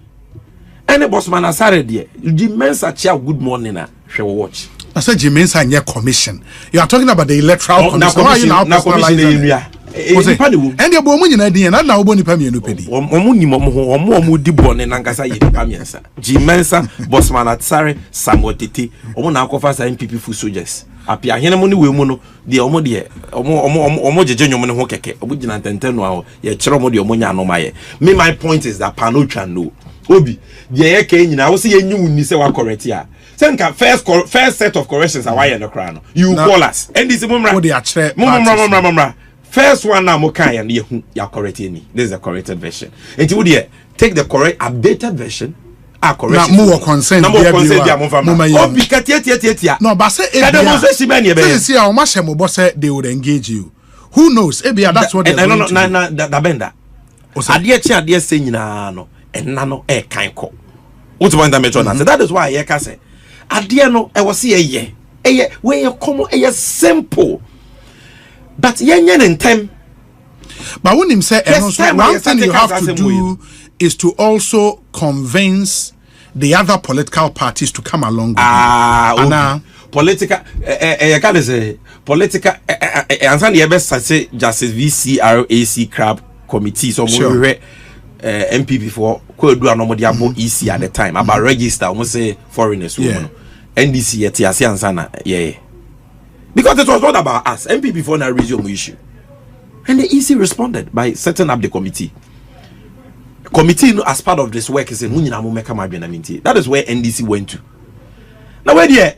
Any boss man asare there. Jim Mensa chia good morning na she will watch. I said Jimensa and your commission. You are talking about the Electoral Commission. Why are you now personalizing? And the woman idea, and now Bonnie Pamian Pedi. Omu di bone nankasa ye pamiansa. Jimensa, Bosman Atsare, Samotiti, Omona Kofasa MPP for soldiers. Apia hena money we mono, the omo de omo jejenyo mono hokeke, obujina tenteno ye chero mo de omonya anomaye. Me my point is that panocha no. Obi, the eke nyina wo se ye nyu ni se wa correct ya. Senka first set of corrections are why in the crown. You call us. And this mumra. First one now mokai and you correct any. This is a corrected version. And you would take the correct updated version. Correct. More consent. No, but say how much they would engage you. Who knows? That's what they're going to do. Adia saying no and nano e kanko. That is why I say Adia no I was here where you come simple. But yen in time. But when him say one thing you have to do is to also convince the other political parties to come along with you. Political can say political answer the best say Justice VCRAC crab committee so MPP for could do anomaly about EC at the time about register almost say foreigners NDC yet ansana because it was not about us. MPP for now resume issue. And the EC responded by setting up the committee. Committee as part of this work is in that is where NDC went to. Now where the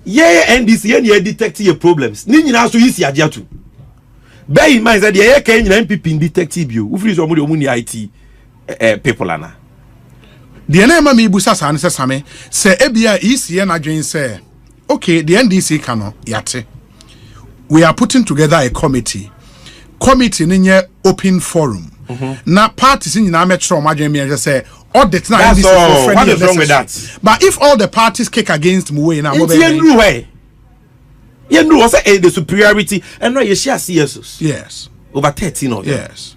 NDC and detect your problems. Nini also easy to. Bear in mind that the MPP in detective you. Who is IT people ana. The name me busa san se same say ebia EC and adwen say okay, the NDC cannot yate. We are putting together a committee. Committee in your open forum. Now parties in metro and say audit now NDC for what is wrong with that? But if all the parties kick against Muwe now was the superiority and no you share CSOs. Yes. Over 13 of them. Yes.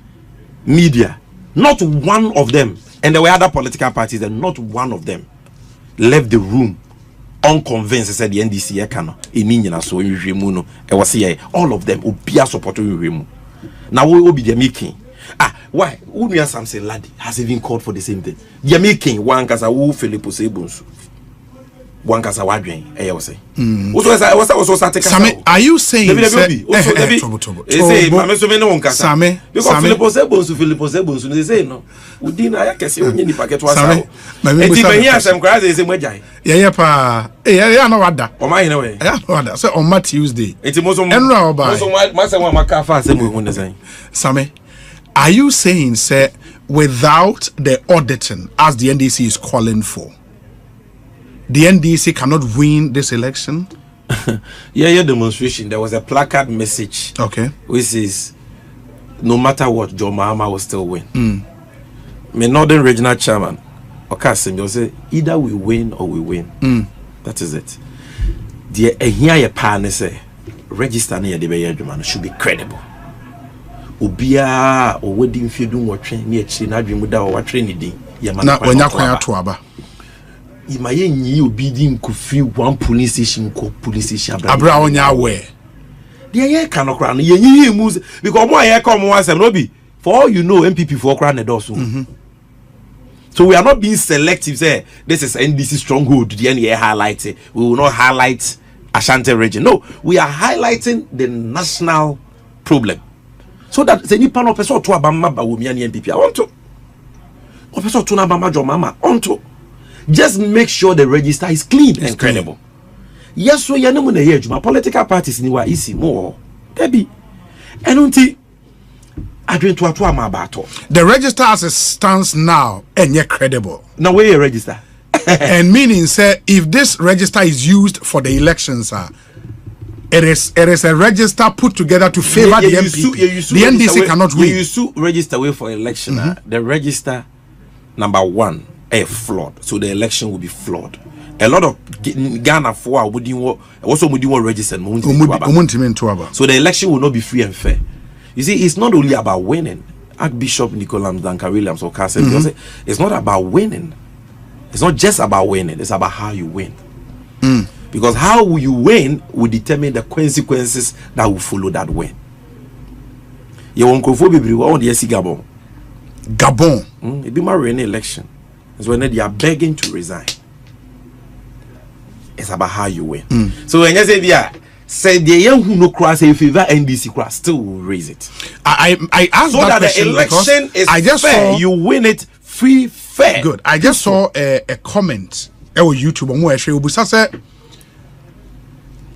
Media. Not one of them. And there were other political parties and not one of them left the room unconvinced. Said the NDC cannot so no I was here all of them obia support you now we will be the making why Unia Samson Ladi has even called for the same thing. The making one kasa who Philip Sebons one kasa wadwen I was say also Sammy, are you saying because Philip Sebons they say no udin aya kese onye ni packet wasa no wada o ma yin we no wada so on Tuesday Sammy, are you saying say without the auditing as the NDC is calling for the NDC cannot win this election? Demonstration there was a placard message which is no matter what Joe Mahama will still win. My Northern Regional Chairman Okasim will say either we win or we win. That is it. The here partner say register near the Bayadman should be credible. Ubia or wedding field or train near Chinadri without what training. When you're quiet to Abba. Imaye obedient could feel one police station Abra on your way. The air cannot crown ye moves because more air come once and lobby. For all you know, MPP for crown the door soon. So we are not being selective. Say this is NDC stronghold. The NDA highlight it. We will not highlight Ashanti region. No, we are highlighting the national problem. So that the Nipan officer to Abama Bawumian MPP. I want to officer to Nabama Jomama. On to just make sure the register is clean and credible. Yes, so you know my political parties in wa easy more. Debbie, and until I drink to my battle. The register as it stands now and yet credible. Now where you register? And meaning say if this register is used for the elections, it is a register put together to favor the MPP. The NDC cannot win. You sue register way for election. The register number one flawed, so the election will be flawed. A lot of Ghana for also register. So the election will not be free and fair. You see, it's not only about winning. Archbishop Nicholas Duncan Williams or Castle, it's not about winning. It's not just about winning. It's about how you win. Because how you win will determine the consequences that will follow that win. You won't go for on the Gabon. Gabon. It be my rainy election. It's when they are begging to resign. It's about how you win. So when you say the young who no cross a favor NDC cross still will raise it. I asked so that the election is I just fair. Saw, you win it free, fair. Good. I just saw a comment on YouTube on where Busa said,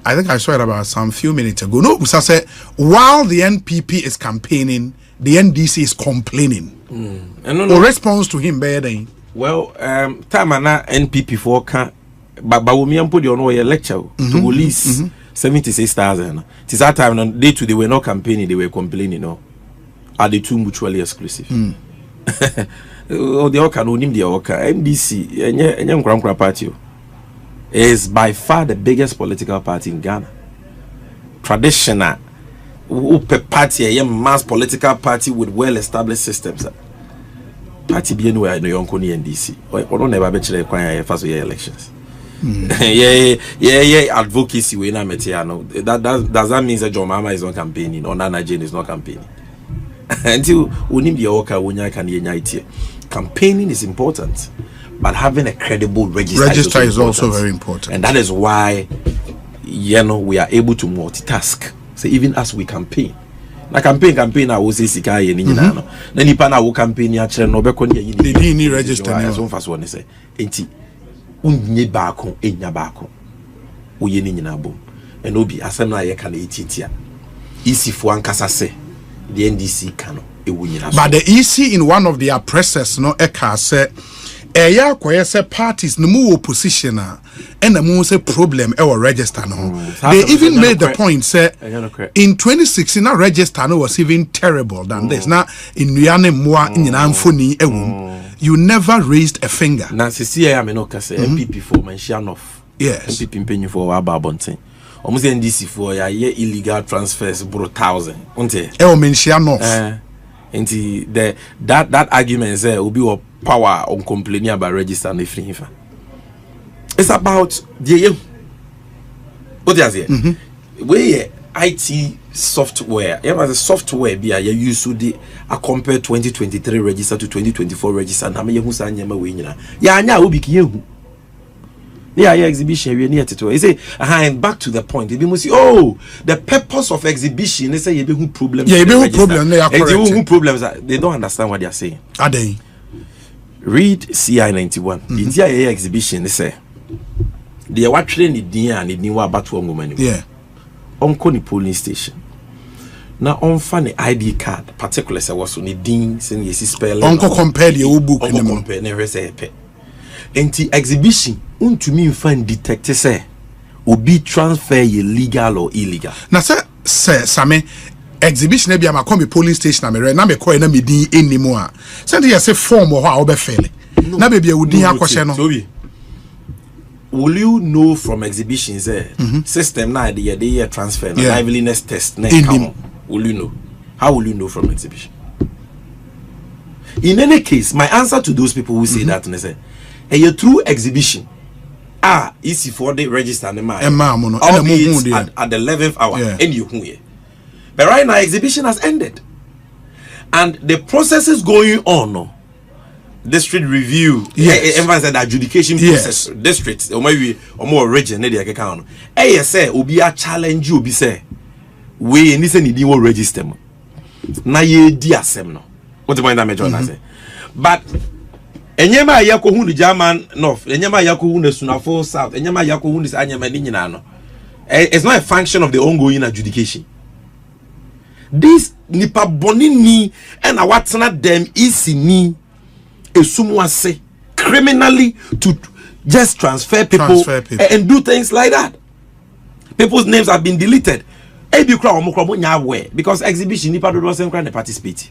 I think I saw it about some few minutes ago. No, Busa said, while the NPP is campaigning, the NDC is complaining. No response to him better. Well, time and NPP for can, but we put you on a lecture to release 76,000. It's that time on day 2 they were not campaigning, they were complaining. No, are the two mutually exclusive? Oh, the Oka no name the Oka MDC and party is by far the biggest political party in Ghana. Traditional party, a mass political party with well-established systems. Party be anywhere in the Yonkoni NDC. Or don't never bet you require first year elections. Yeah, advocacy we na metiano. Does that mean that John Mama is not campaigning or Nana Jane is not campaigning? Until we need the Oka Wunya can unite. Campaigning is important, but having a credible register is also very important. And that is why we are able to multitask. So even as we campaign. Na campaign I will say sika ye ni nyina no. Na nipa na wo campaign ya kire no be ko ne yi ni register ni so mfa so ne say enti unye baako enya baako wo ye ni nyina bom and obi asem na ye ka na etitia isi fo ankasa se the NDC ka no e wo nyina so. But the EC in one of their presses no e ka say eya koye say parties no mu opposition and the mu say problem e register no. They even made the point say in 2016 na register no was even terrible than this. Now in Nuyane Moa nyina mfoni ewum you never raised a finger. Na sisi ya me no ka say MPP for mention of. Yes. MPP mpenyu for wa babonten. Almost NDC for ya illegal transfers bro 1000. Unte. E o mention of. Nti that argument say obi or power on complaining about register and free. It's about the what is it? Where IT software, the software be a use to compare 2023 register to 2024 register and how many who say nyama we nyina. Ya anya obi kiyehu. Yeah, exhibition we near to. He say, and back to the point. They must say, oh, the purpose of exhibition. They say you be who problems. Yeah, you be who problem. They are correct. Who problems. They don't understand what they are saying. Are they? Read CI 91. In the exhibition, they say they are watching the day and the new about one woman. Yeah. On the polling station. Now on funny ID card, particularly say was on the ding saying yes spell. Uncle compare the old book. Uncle compare never say pe. Enti exhibition untumi find detect say obi transfer ye legal or illegal. Na say Sammy exhibition e bia ma come polling station na me na me call na me din anymore. Say dey say form or how be fail. Na be bia udin akwhye no. Will you know from exhibitions system na the transfer na liveliness test na come? Will you know? How will you know from exhibition? In any case, my answer to those people who say that and say a true exhibition easy for the register and the man at the 11th hour and you here. But right now exhibition has ended and the process is going on no? District review everyone said adjudication process districts or maybe or more region they account say obi a challenge you obi say we ni say ni wo register na ye di asem no what the point that major na say but enyema yako hu ni German north enyema yako hu ni Sunafo south enyema yako hu ni anyema ni nyina no it's not a function of the ongoing adjudication. This nipa boni ni and awatena them isi ni esumwase criminally to just transfer people and do things like that. People's names have been deleted. Ebi kra omokro nya aware because exhibition nipa do not participate.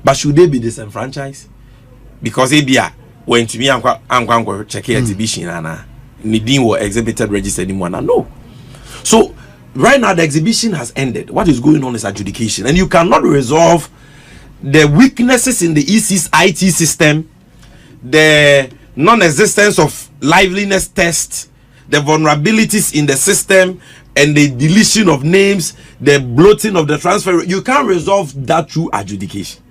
But should they be disenfranchised? Because ebia when to me ankwa check exhibition and needing or exhibited register anymore. No. So right now the exhibition has ended. What is going on is adjudication, and you cannot resolve the weaknesses in the EC's IT system, the non-existence of liveliness tests, the vulnerabilities in the system and the deletion of names, the bloating of the transfer, you can't resolve that through adjudication.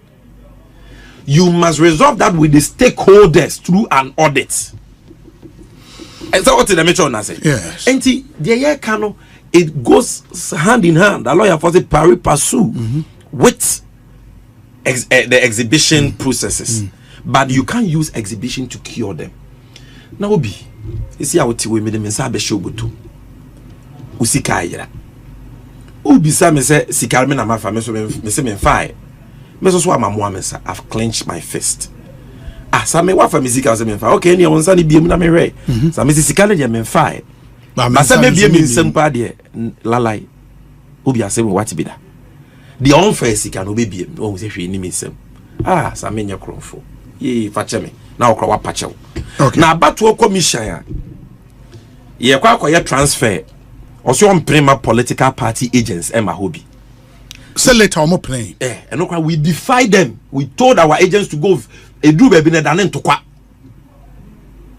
You must resolve that with the stakeholders through an audit. Is that what the mention I say? Yes. And the year cano, it goes hand in hand. The lawyer for the pari passu with the exhibition processes. But you can't use exhibition to cure them. Now, Obi, you see how we made them in Sabe Shobutu. Usika yera. Obi sa me say sikarme na mafa me so me say me fire. Me so amamoa me sa I've clenched my fist. Ah, sa me wa fa music say me fire. Okay, ni wonsa ni biem na me re. Sa me sikale de me fire. Ba sa me biem me nsem pa de lalai. Obi asem what be da. The unfair sika no be biem. O say hwe ni me nsem. Ah, sa me nya krofo. Ye fache me. Na okra wa pache wo. Okay. Na Electoral Commission ya. Ye kwa akoye transfer. Also on prima political party agents and my hobby. So later I'm playing. And we defy them. We told our agents to go do baby than to qua.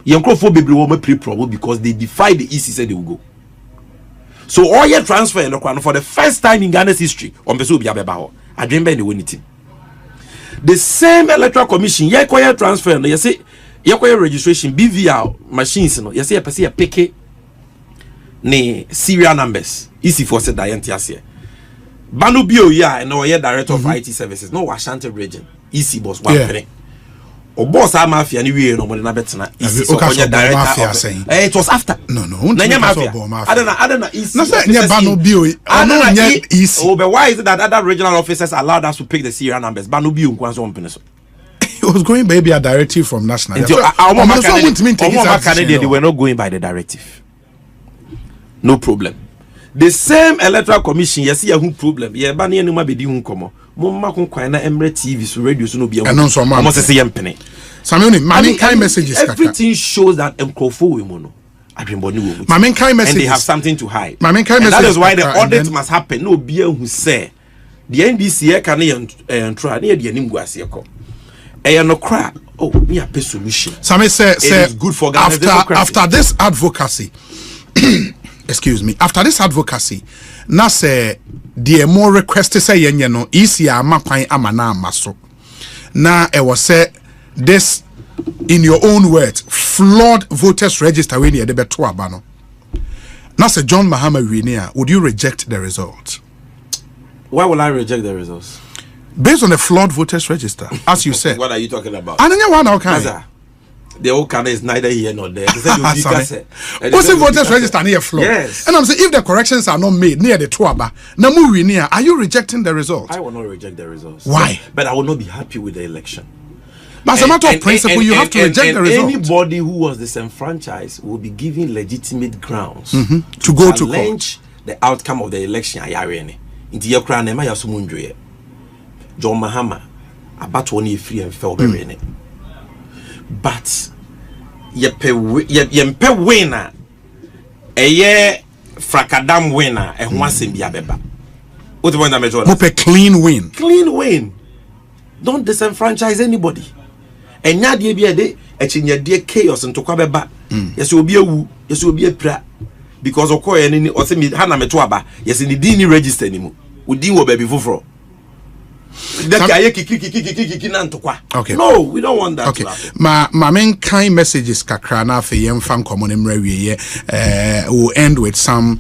Young baby will pre-promo because they defied the EC said they will go. So all your transfer for the first time in Ghana's history on Besu Biabebaho. I dream by the winning team. The same Electoral Commission, your transfer, you say your registration, BVR machines, you say a pick ne serial numbers easy for said dientiasia banu bio ya and no director of IT services no Ashanti region easy boss one penny or boss a mafia ni we no mo na betena easy so director it was after no nanya mafia I don't know easy no say nya banu bio no nya easy but why is it that other regional officers allowed us to pick the serial numbers banu bio nkwanso on penny so it was going by a directive from national they were not going by the directive. No problem. The same Electoral Commission, yes, you have problem. Yeah, but you know, maybe you come. Mama kun na Emre TV, so radio, so no be. And also, almost the same penny. Samuel, my kind messages. Everything shows that Mkrofo women. I dream boni wo. My main kind message. And they have something to hide. My main kind message. That is why the audit must happen. No be who say the NDC can try. Near the nim guasi ko. No cry. Oh, me a solution. Samuel say it's good for Ghana after this advocacy. Excuse me. After this advocacy, na say the more requested say yenye no easy ama kwan amana amaso. Na e was say this in your own words flawed voters register when you de beto aba no. Na say John Mahama Winia, would you reject the results? Why will I reject the results? Based on the flawed voters register, as you said. What are you talking about? Ananya one okay. The old Canada is neither here nor there. What's the voters register near floor? Yes. And I'm saying if the corrections are not made near the Tuaba, Namu near, are you rejecting the results? I will not reject the results. Why? But I will not be happy with the election. But as a matter of principle, you have to reject the results. Anybody who was disenfranchised will be given legitimate grounds to go to challenge the outcome of the election. Into your crown, John Mahama about only free and fair. But yempe winner frakadam winner and one simbia beba. What do you want to measure? Mope clean win. Clean win. Don't disenfranchise anybody. And ya de bia de echinya de chaos into kwabeba. Yes will be a wu, yes will be a pra. Because okoye ni o se mi hana meto aba. Yes ni di ni register ni mu. Udi wo baby foforo. Okay. No, we don't want that. Okay. My main kind messages kakrana for young fan common will end with some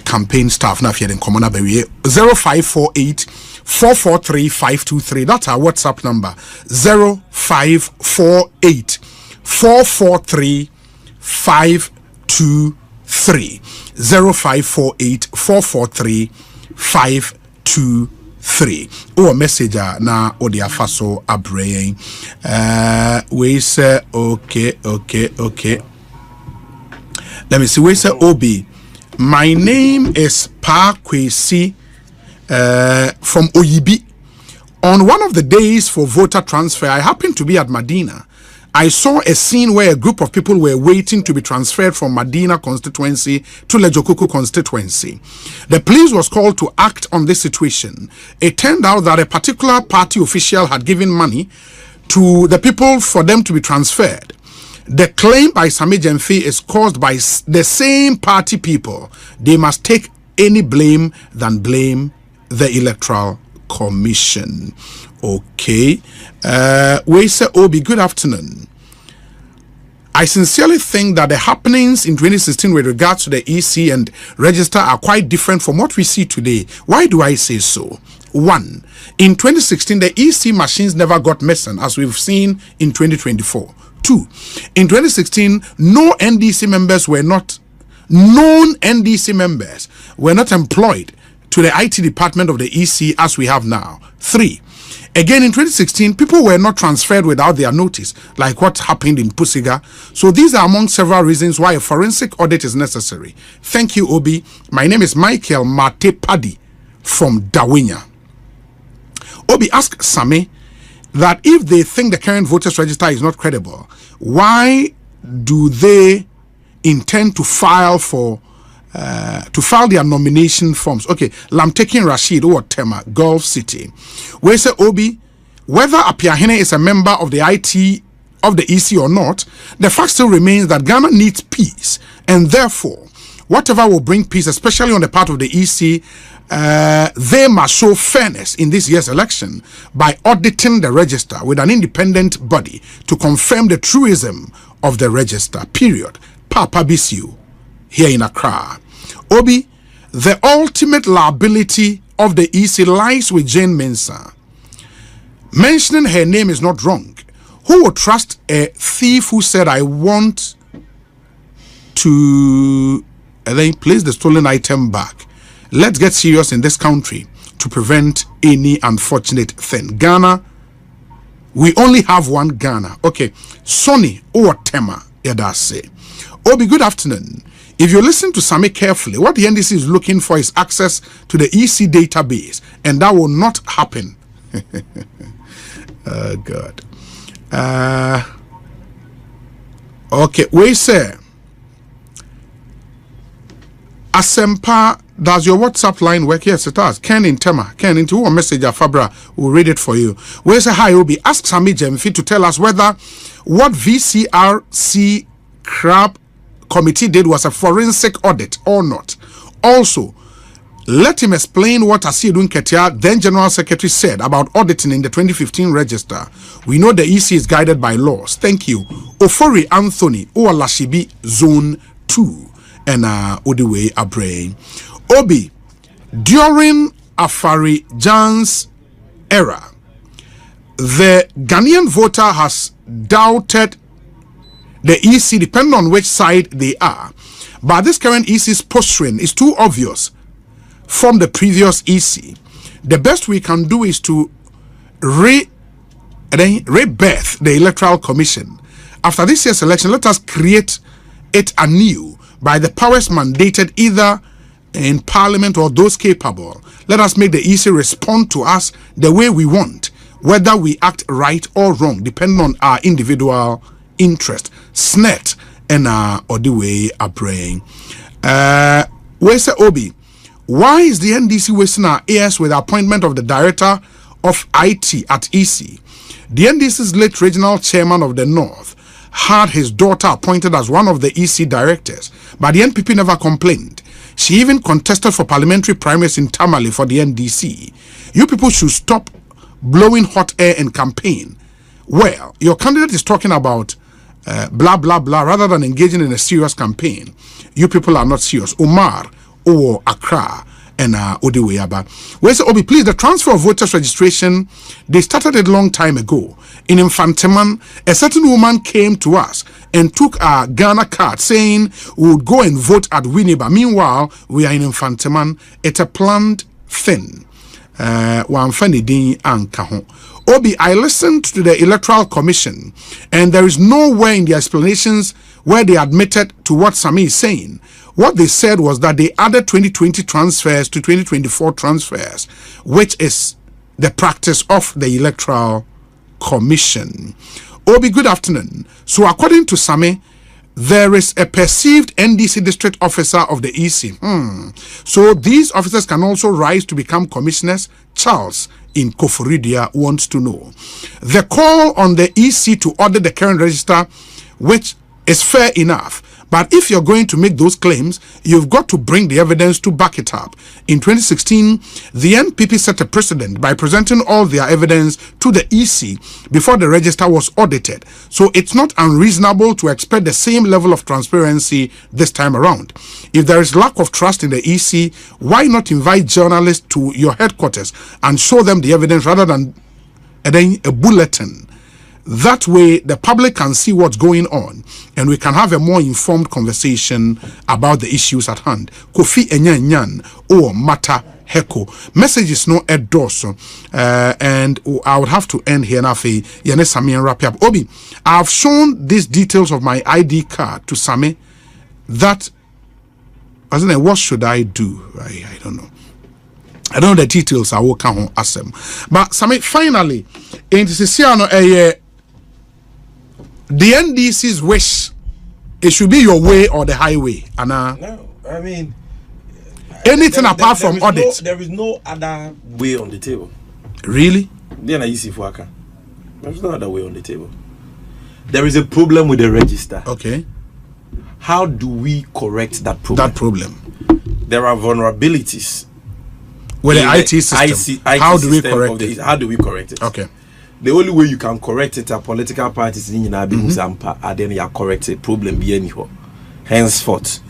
campaign stuff now in common 0548 443 523. That's our WhatsApp number. 0548 443 523. 0548 443 523. Or message na odia faso abrain. We say okay. Let me see. We say Obi. My name is Pa Kwesi from Oyibi. On one of the days for voter transfer, I happened to be at Medina. I saw a scene where a group of people were waiting to be transferred from Medina constituency to Lejokuku constituency. The police was called to act on this situation. It turned out that a particular party official had given money to the people for them to be transferred. The claim by Sammy Gyamfi is caused by the same party people. They must take any blame than blame the Electoral Commission. Okay. We say, Obi, good afternoon. I sincerely think that the happenings in 2016 with regards to the EC and register are quite different from what we see today. Why do I say so? 1. In 2016, the EC machines never got missing, as we've seen in 2024. 2. In 2016, known NDC members were not employed to the IT department of the EC as we have now. 3. Again, in 2016, people were not transferred without their notice, like what happened in Pusiga. So these are among several reasons why a forensic audit is necessary. Thank you, Obi. My name is Michael Mate Paddy from Dawinya. Obi, ask Sammy that if they think the current voters register is not credible, why do they intend to file their nomination forms? Okay, Lamtekin Rashid or Tema, Gulf City. Where say Obi, whether Apiahene is a member of the IT of the EC or not, the fact still remains that Ghana needs peace, and therefore, whatever will bring peace, especially on the part of the EC, they must show fairness in this year's election by auditing the register with an independent body to confirm the truism of the register. Period. Papa BCU here in Accra. Obi, the ultimate liability of the EC lies with Jane Mensah. Mentioning her name is not wrong. Who would trust a thief who said, I want to then place the stolen item back? Let's get serious in this country to prevent any unfortunate thing. Ghana, we only have one Ghana. Okay, Sonny or Tema, Yadase. Obi, good afternoon. If you listen to Sammy carefully, what the NDC is looking for is access to the EC database, and that will not happen. Oh, God. Okay, we say, Asempa, does your WhatsApp line work? Yes, it does. Ken in Tema. Ken, into a message, Fabra will read it for you. We say, hi, Obi. Ask Sammy Gyamfi to tell us whether what VCRC crap committee did was a forensic audit or not. Also, let him explain what Asiedun Ketia, then General Secretary, said about auditing in the 2015 register. We know the EC is guided by laws. Thank you. Ofori Anthony, Oalashibi, Zone 2, and Odiwe Abre. Obi, during Afari Jan's era, the Ghanaian voter has doubted the EC, depending on which side they are. But this current EC's posturing is too obvious from the previous EC. The best we can do is to rebirth the Electoral Commission. After this year's election, let us create it anew by the powers mandated either in Parliament or those capable. Let us make the EC respond to us the way we want, whether we act right or wrong, depending on our individual interest. SNET and or the way are praying. Where's the Obi? Why is the NDC wasting our ears with the appointment of the director of IT at EC? The NDC's late regional chairman of the North had his daughter appointed as one of the EC directors, but the NPP never complained. She even contested for parliamentary primaries in Tamale for the NDC. You people should stop blowing hot air and campaign. Well, your candidate is talking about blah, blah, blah, rather than engaging in a serious campaign. You people are not serious. Omar, or Accra, and Odiweyaba. Where's Obi, please, the transfer of voters registration, they started it a long time ago. In Infanteman, a certain woman came to us and took our Ghana card saying we would go and vote at Winneba. Meanwhile, we are in Infanteman. It's a planned thing. Obi, I listened to the Electoral Commission, and there is nowhere in the explanations where they admitted to what Sammy is saying. What they said was that they added 2020 transfers to 2024 transfers, which is the practice of the Electoral Commission. Obi, good afternoon. So according to Sammy, there is a perceived NDC district officer of the EC. So these officers can also rise to become commissioners. Charles in Koforidia wants to know. The call on the EC to audit the current register which is fair enough. But if you're going to make those claims, you've got to bring the evidence to back it up. In 2016, the NPP set a precedent by presenting all their evidence to the EC before the register was audited. So it's not unreasonable to expect the same level of transparency this time around. If there is lack of trust in the EC, why not invite journalists to your headquarters and show them the evidence rather than a bulletin? That way, the public can see what's going on, and we can have a more informed conversation about the issues at hand. Kofi Enyanyan or Mata Heko. Messages no endorso, and I would have to end here now. Yane Sami and wrap up. Obi, I've shown these details of my ID card to Sami. That, wasn't it? What should I do? I don't know. I don't know the details. I will come on ask them. But Sami, finally, in the the NDC's wish, it should be your way or the highway. Anna. No, I mean anything apart from audit. There is no other way on the table. Really? Then I use Fuaka. There's no other way on the table. There is a problem with the register. Okay. How do we correct that problem? There are vulnerabilities with the IT system. How do we correct it? How do we correct it? Okay. The only way you can correct it are political parties in United and then you are corrected. Problem be anyhow. Henceforth,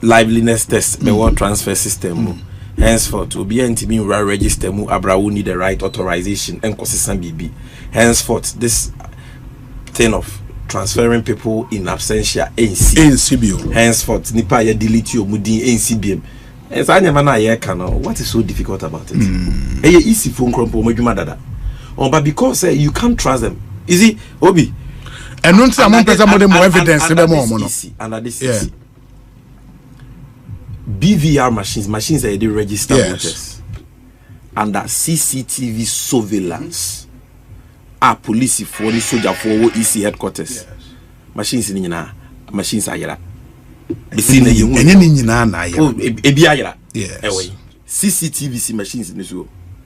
liveliness test, the world transfer system. Henceforth, will be NTB register mu Abrawu need the right authorization and consistent BB. Henceforth, this thing of transferring people in absentia NCBO. Henceforth, nipa ya delete your mudi NCBM. What is so difficult about it? Easy phone crumple, but because you can't trust them, is it Obi? And once I'm more evidence, under this BVR machines are the registered voters under CCTV surveillance. Police for the soldier for EC headquarters. Machines in machines are CCTV machines in this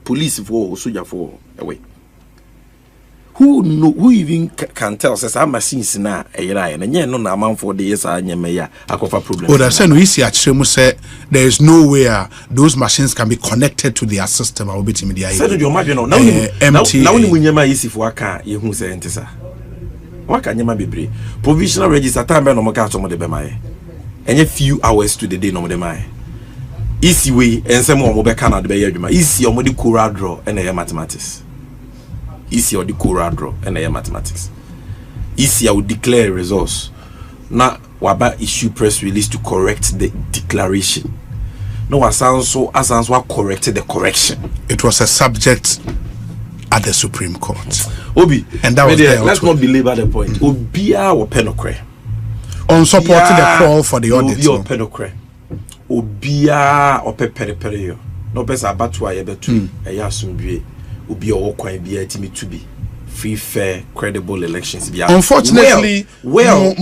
police for soldier for away. Who even can tell us how machines na and no amount for the years problem. Oh, that's when we see actually say there is no way those machines can be connected to their system. I will be media. Now easy for a car, you say what can you be provisional register time no more some of the bemaye. And a few hours to the day no more easy way and some more mobile can be easy or the Cora draw and a mathematics. Easy or the Cora draw and a mathematics. Easy I would declare results. Now Waba issue press release to correct the declaration. No what sounds what corrected the correction. It was a subject at the Supreme Court. Obi, and that was let's not belabor the point. Obia or penocre. On supporting the call for the audit. Penocre. Obia or pepere. No best about why ever to a yasum Obia or quite be to be free, fair, credible elections. Unfortunately, more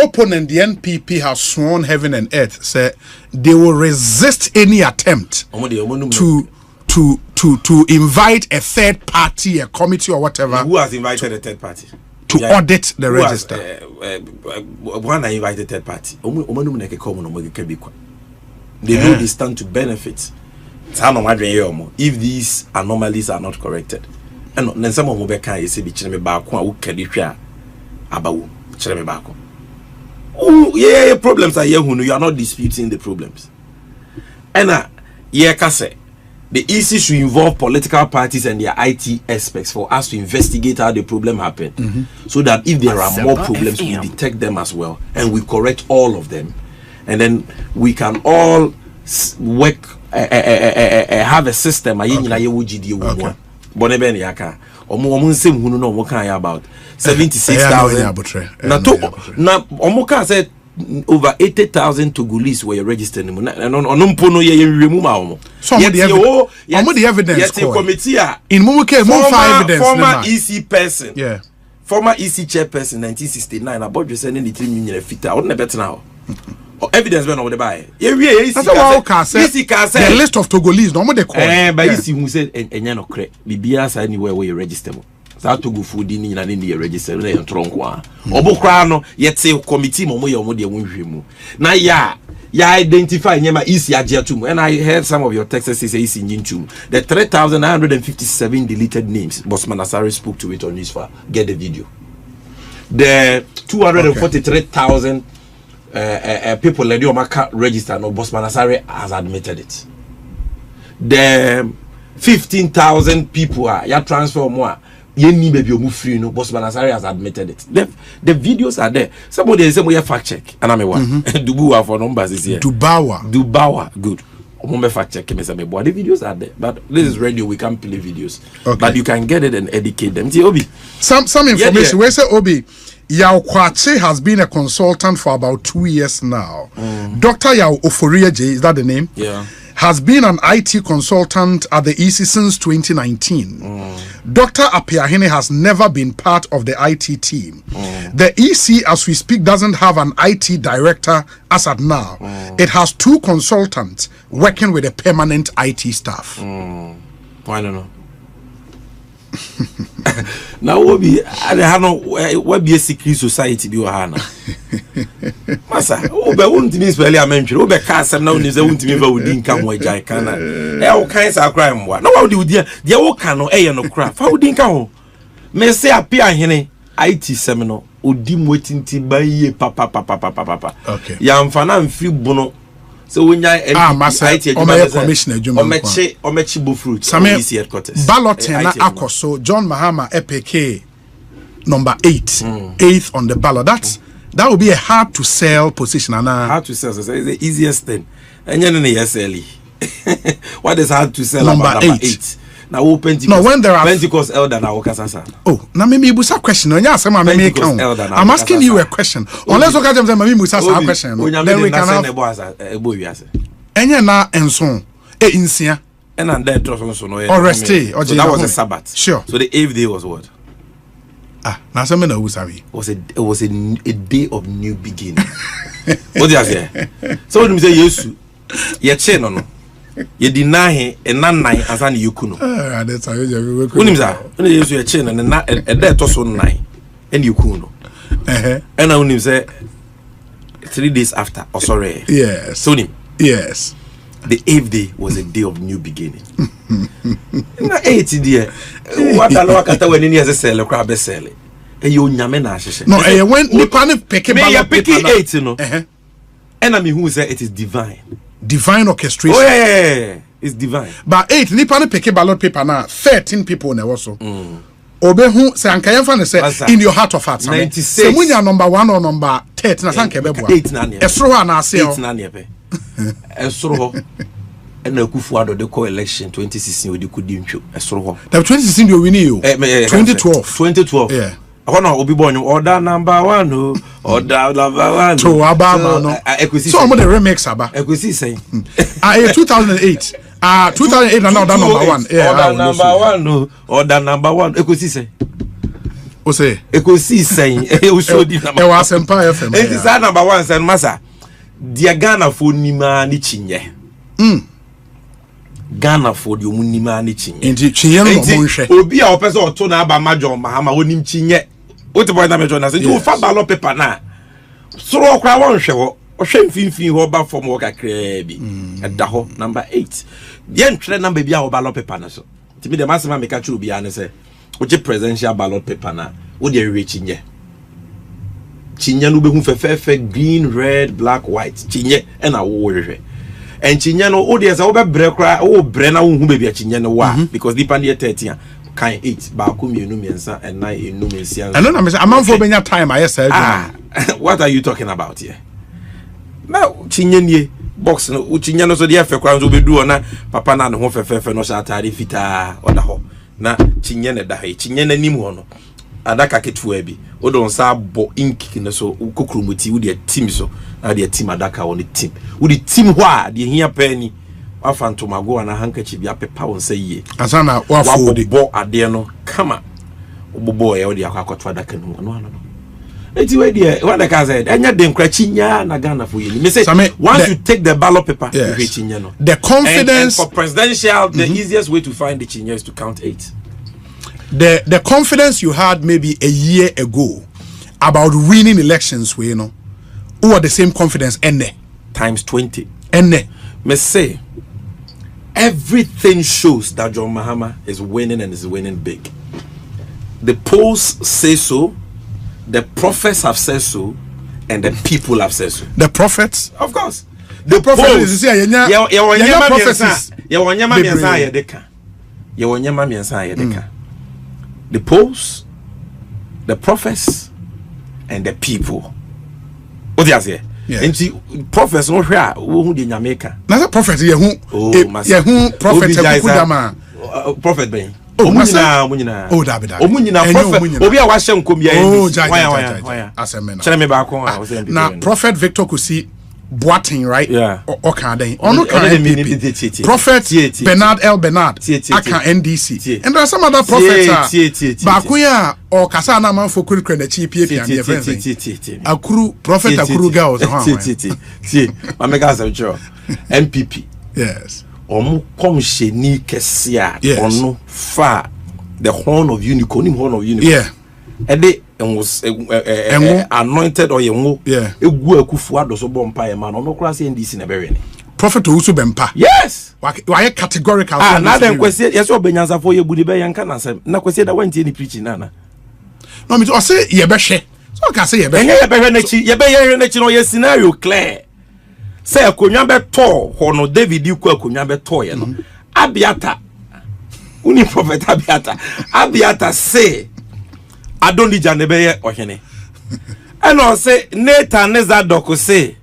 opponent, the NPP has sworn heaven and earth, say they will resist any attempt to invite a third party, a committee or whatever. Who has invited a third party? To audit the register. One I invited third party. They know they stand to benefit. If these anomalies are not corrected. And then some of them can say, oh, yeah, problems are here. You are not disputing the problems. And the issue should involve political parties and their IT experts for us to investigate how the problem happened, so that if there are more problems, we detect them as well and we correct all of them, and then we can all work, have a system. About 76,000. Said over 80,000 Togolese were registered. And some of the evidence in former EC person, former EC chairperson 1969 about you sending the 3 million fit out better now. Evidence when over the buy. That's the list of Togolese. No more they call. But EC who said and no correct. Bibia anywhere where you register. That to go food in the register and tronqua. Obocrano, yet say committee momo yomo win. Now, ya identify Yama easy ajatum. And I heard some of your texts say easy into the 3,957 deleted names. Boss Manasari spoke to it on his file. Get the video. The 243,000 people let your market register. No, Boss Manasari has admitted it. The 15,000 people are ya transfer more. Yenni baby you free no. Boss Manasari has admitted it. The videos are there. Somebody say we fact check. And I'm a one. Dubawa for numbers is here. Dubawa. Good. Fact check. The videos are there. But this is radio. We can't play videos. Okay. But you can get it and educate them. See, Obi. Some information. Where say Obi? Yao Kwache has been a consultant for about 2 years now. Dr. Yao Oforiaje, is that the name? Yeah. Has been an IT consultant at the EC since 2019. Dr. Apiahene has never been part of the IT team. The EC, as we speak, doesn't have an IT director as at now. It has 2 consultants working with a permanent IT staff. I don't know. Now what be what be a secret society be ohana masa obe won't mean spell ya mention obe ka asem na woni say won't mean ba wodi nka ho agyan kana e wo kan sa kra mwa na wodi wodi de wo ka no e ye no kra fa wodi nka ho me say apia hene IT sem no odi mwetinti ba ye papa okay ya mfa na mfiri bono so when you commissioner omechi bufruit EC headquarters ballot na akoso John Mahama EPK number 8th on the ballot. That would be a hard to sell position. Hard to sell, so it's the easiest thing. And you what is hard to sell number about number 8? Now Pentecost. No, when there are Pentecost elder now Okasasa. Oh, now maybe you a question. I'm asking you a question. Unless you can maybe you a question. Then we can have Enya na enson insia. And then so reste. So that was a Sabbath. Sure. So the 8th day was what? Now some na usabi. It was a day of new beginning. What do you say? So when you say Yesu, ye che no. You deny him and nine as an yukuno. That's how you when you say chain and that also 9 and yukuno. And I only say 3 days after. Oh, sorry. Yes. Sony. Yes. The 8th day was a day of new beginning. Na 8th day. What I know when any as a seller crab sell it. And you nyamena sheshe. No, when Nipan pick me picking 8, you know. And I mean who say it is divine. Divine orchestration. Oh yeah. It's divine. But 8 nipa pick ballot paper now 13 people na also. Obehu say anka yemfa ne say in your heart of hearts. 96. Say munya number 1 or number 30 na sanka bebo. 8 na ne. Esro ha na ase o. 8 na ne pe. Esro ho. And Kufuado the co-election 2016 with the Kudincho. Esro ho. The 2016 you win you. 2012. Yeah. Ono obi born order number 1 no order number 1 to ababa no so I'm the remix aba ekwesi say 2008 2008 na order number 1 yeah order number 1 no order number 1 ekwesi say o say ekwesi say e show di number e was Empire FM it is number 1 say masa dia Ghana for nima ni chinye Ghana for the omunima ni chinye enti chinye no mo nhwe obi a opese oto na aba majo mahama onim chinye what the boy na mejo na say you fa ballot paper na so okra won hwe wo ohwe mfinfin ho ba form wo kakra bi eda ho number 8 ye ntwere number bi a wo ballot paper na so timi de masema me ka churu bi an say oje presidential ballot paper na wo de we chinye no be hu fefe green red black white chinye e na wo hwe and chinye no audience wo be bre kra wo bre na wo hu be bi chinye no wa because the pan 30 kan 8 ba ku mienu miensa and 9 enu mensia I know na me say amanfo benya time I say what are you talking about here now chinye nie box no chinye no so de afa kra so be du na papa na ne ho fefe no sha tare fita oda ho na chinye ne da ha chinye na nim ho no adaka ketua bi odon sa bo ink ne so kokromoti wo de team so na de team adaka won team wo de team ho a de hia pani afantomago na handkerchief bi apepa won say ye asana wa fodi bo ade no kama obobo ye wo de akwato adaka no no eti we de what the guy said enya de nkrachinya na Ghana for ye me say once you take the ballot paper you reach chinya no the confidence and for presidential the easiest way to find the chinya is to count 8 the confidence you had maybe a year ago about winning elections, who are the same confidence times 20. Me say everything shows that John Mahama is winning and is winning big. The polls say so, the prophets have said so, and the people have said so. The prophets, of course. The prophets. The polls, the prophets, and the people. What do you say? And the prophets no here who the Jamaica. Na prophet ye hu prophet prophet ben. Munyina. Oh David. Munyina prophet. Obi a wa hye nkom ya why asemena. Chele me ba kon a wo say na prophet Victor Kusi Boating, right? Yeah. Or can they? Or no can NPP. Prophet Bernard L. Bernard. Aka NDC. And there are some other prophets. Bakuya or Kasana man for Kuri Krena Chipi and your friends. Akuru prophet Akuru girls. My megas are sure. NPP. Yes. Omu komshe ni kesia. Ono fa the horn of unicorn. Yeah. And they was anointed or yengo. Yeah. Egu akufu adoso bompa e man. Ono kura se NDC na bere ni. Prophet Ousu Bempa. Yes. Why categorical? Na dem kwese yes obenyansa for ye budi be yanka na sem. Na kwese da wanti ni preaching na. No me to say ye be hwe. So ka say ye be. Enye ye be hwe na chi, ye be ye na chi no ye scenario clear. Say akonwa be to hono David ku akonwa be to ye no. Abiata. Uni prophet Abiata say Adonija nebeye ohene. And I say Nathan Nezadok say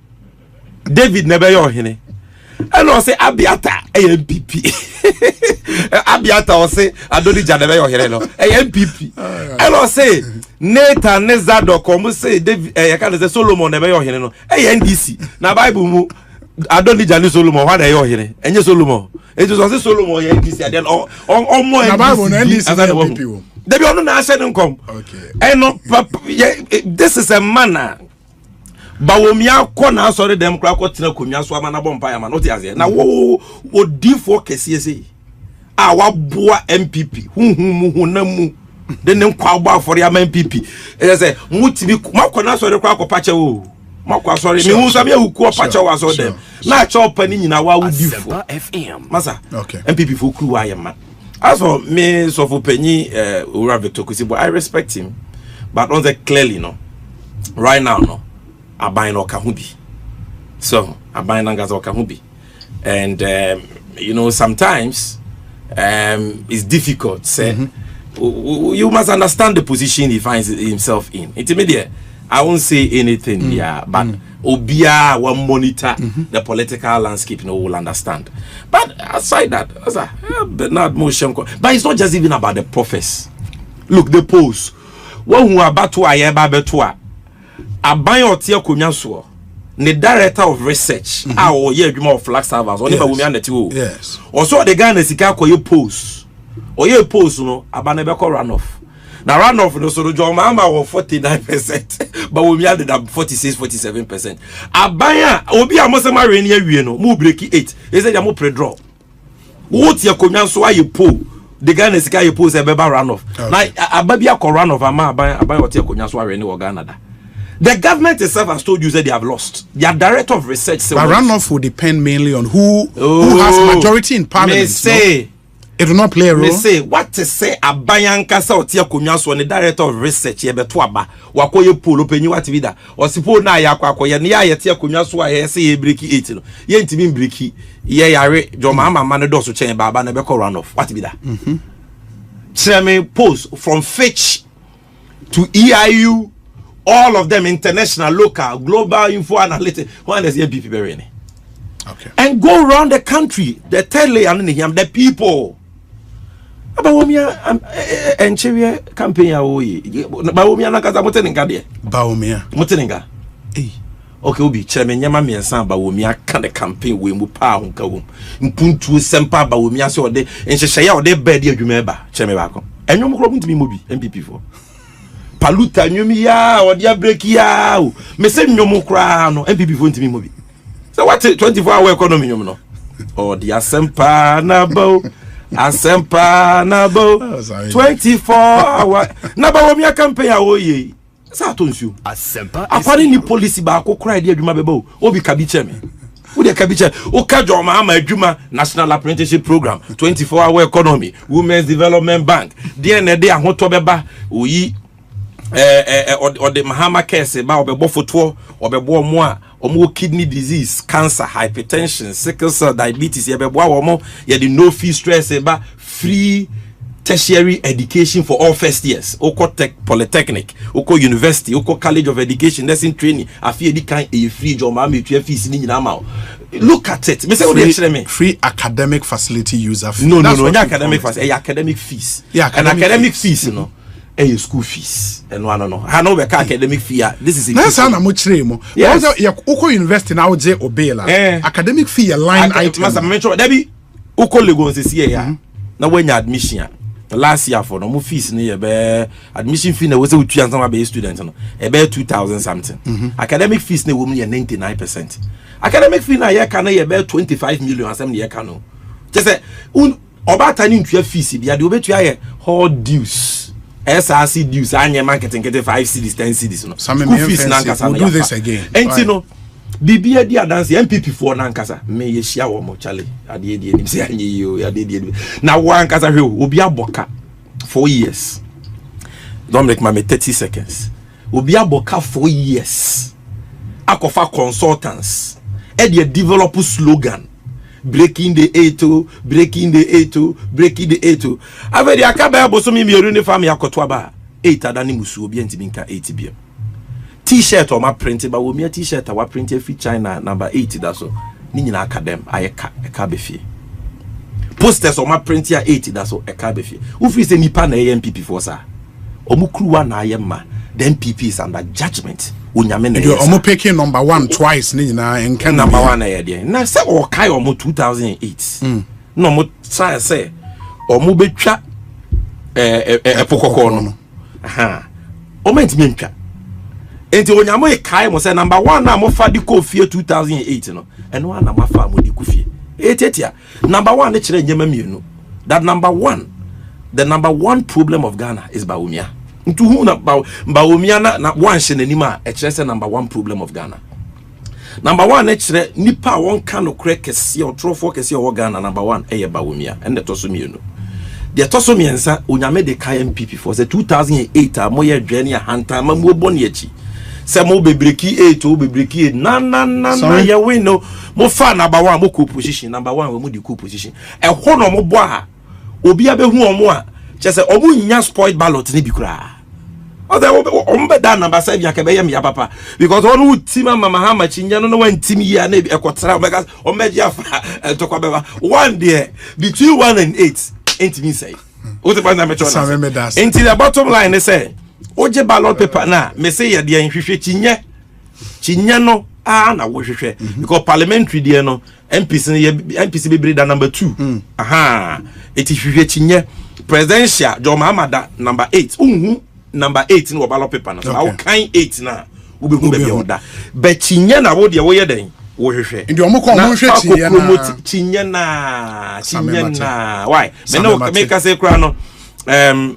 David nebeye ohene. And I say Abiata AMPP. Abiata or say Adonija nebeye ohene no AMPP. And I say Nathan Nezadok or say David can say Solomon nebeye ohene no NDC. Na Bible mu Adonija ni Solomon what are you ohene? Enye Solomon. It was say Solomon NDC and then all more NDC. They be on the national income. Okay. And no, this is a manner. Bawomia kona sorry them crako tina kumia so amana bompa man. What is it? Now wo D4 KCSA. Wa boa MPP. Hu na mu. Then them kwa boa for ya MPP. They say mutimi makona sorry crako pacha wo. Makwa sorry me hu so me hu ko pacha wa so them. Na cho pani nyina wa wo D4 FM. Masa. Okay. MPP for crew wa man. As for me, so for Penny, Ura Victor Kusi, but I respect him. But on the clearly, no, right now, no, I buy no Kahubi. So I buy Nangazo Kahubi, and sometimes it's difficult. Say, you must understand the position he finds himself in. Intermediate, I won't say anything here, but Obia will monitor the political landscape, will understand. But aside that, Bernard motion, but it's not just even about the prophets. Look, the polls. One who are batua yeba betua. Aban otia kunyanso. The director of research. Or ye of flag servers. Only yes. Also the guy nesika ko ye polls. Or ye polls no abanebeko runoff. Now runoff no so John Mahama was 49%, but we had 46-47%. Abaya obi amosema reni awie no mu break 8. He said ya mo pre-draw. What ya konyanso aye poll. The guy nesika ye poll say beba runoff. Now ababia ko runoff ama abaya what ya konyanso reni wo Ghana da. The government itself has told you that they have lost. Their director of research said but runoff will depend mainly on who has majority in parliament. May say no? It will not play a role. Me say what to say abayanka sa otia konyaso the director of research ye beto aba wakoye polo penyi what vida osipo na ya kwakoye ne ya yetia konyaso a ye say ye break 8 no ye ntimi break ye yare John Mahama man do so chen baba na be ko run off what vida me post from Fitch to EIU, all of them international, local, global info analytics. One is MPP Bereni. Okay. And go around the country, the the people. Bawumia enchiriye campaign ya oyi. Bawumia nakaza moteninga de. Bawumia. Moteninga. Okay, obi cheme nyama miensa bawumia ka the campaign we mu pa honka wom. Mpuntu sempa bawumia se ode enhyehyeye ya ode bed adwuma ba cheme ba ko. Enwom kro ntimi mobi MPP for. Paluta nyumi ya ode break ya. Me se nyom kra no MPP for ntimi mobi. So what 24-hour economy nyom no. Oh, the asempa na bow. Asempa Nabo 24 hour Naba Womia campaign awoye sa tonsu Asempa akwari ni policy ba akokra de adwuma bebo obi kabiche me wo de kabiche o kajo ma ama adwuma national apprenticeship program 24-hour economy women's development bank de na de ahoto beba oyi or the Mahama case ba obebo foto obebo mo a omo kidney disease, cancer, hypertension, sickle cell diabetes yebebo omo ye the no fee sh3s ba free tertiary education for all first years. Oko tech polytechnic, oko university, oko college of education, nursing training. Afi edi kan e free job ma me tu fees ni nyina ma. Look at it. Me say what free academic facility user fee. No, academic facility, academic fees. Yeah, academic fees, you know. School fees and no. I know we academic fee. This is that's how much mo. Yes. Oko university now je obela. Academic fee a line item. Must mention that be oko Lagos this year ya. Na when your admission last year for no fees ne be admission fee na we say we tu answer be student no. E be 2000 something. Academic fees ne wo me 99%. Academic fee na ye kan na ye be 25 million asem ne ye kan no. Just say obata ni ntua fees bia de obetu aye all dues. SRC dues, anya marketing get 5 cedis, 10 cedis. No. School fees nankasa. We'll do this again. And you know, BB dia dance MPP for nankasa. Me ye share wo mo chale. Ade nim say anye yo, ade. Na one kasa hwe obi aboka 4 years. Don't make my 30 seconds. Obi aboka 4 years. Akofa consultants. E dey develop slogan. Breaking the 8, breaking the 8, breaking the 8. Avedi akaba boso mi miru ni fam yakoto aba 8 adani musu obi ntimi nka 8 bia. T-shirt o ma print ba wo mi t-shirt wa print fi China number 8 da so. Ni nyina academ ayeka eka be fie. Posters o ma print ya 8 da so eka be fie. Wo free say nipa na MPP for sa. Omukruwa na ayema. The MPP is under judgment. You're almost picking number 1 twice, and can number 1 there. Now, say, or Kai or 2008. No more say, or Mubecha a Pococono. Aha. O meant Minka. And when you make Kai was number 1, now more Fadico fear 2008, and one of my family Kufi. Etia. Number 1, it's a Yemenu. That number 1, the number 1 problem of Ghana is Baumia. To whom Baumia na one shenanima, a number 1 problem of Ghana. Number 1, nipa one kind of crack see or throw focus your Ghana, number 1, Baumia, and the Tosumino. The Tosumiansa, Unyame de KMPP for the 2008, Moya Jenia Hunter, Mamu Boniechi. Samo be breaky 8, be breaky na ya window, more far number 1, more position, number 1, we move position. A horn mo boa, Obiabe who or more, just a obu nya spoiled ballot ni bikura. Ombe da number 7 yakebe ya papa because one who tima mama hama chinya no one team ya na be ekotra because omedia to kwabeba one there between 1 and 8 ain't mean say what the na mecho na into the bottom line they say oje ballot paper na me say ya dia nhwehwe chinya no na wo hwehwe because parliamentary there no MPC be breed number 2 aha eti hwehwe chinya presidential Joma Amada number 8 number 8 in ballot paper na so how kind 8 na we be order but chinya na wo de wo ye den wo hwehwe ndi omo ko mo hwe chinya na why me no make us say kra no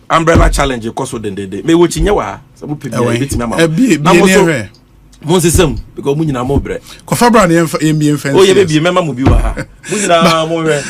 umbrella challenge because of the me wo chinya wa some people bit me ma mo system because mu nyina mo bre ko fabra na yem fence o ye be bi mema mu bi wa ha mu nyina mo hwe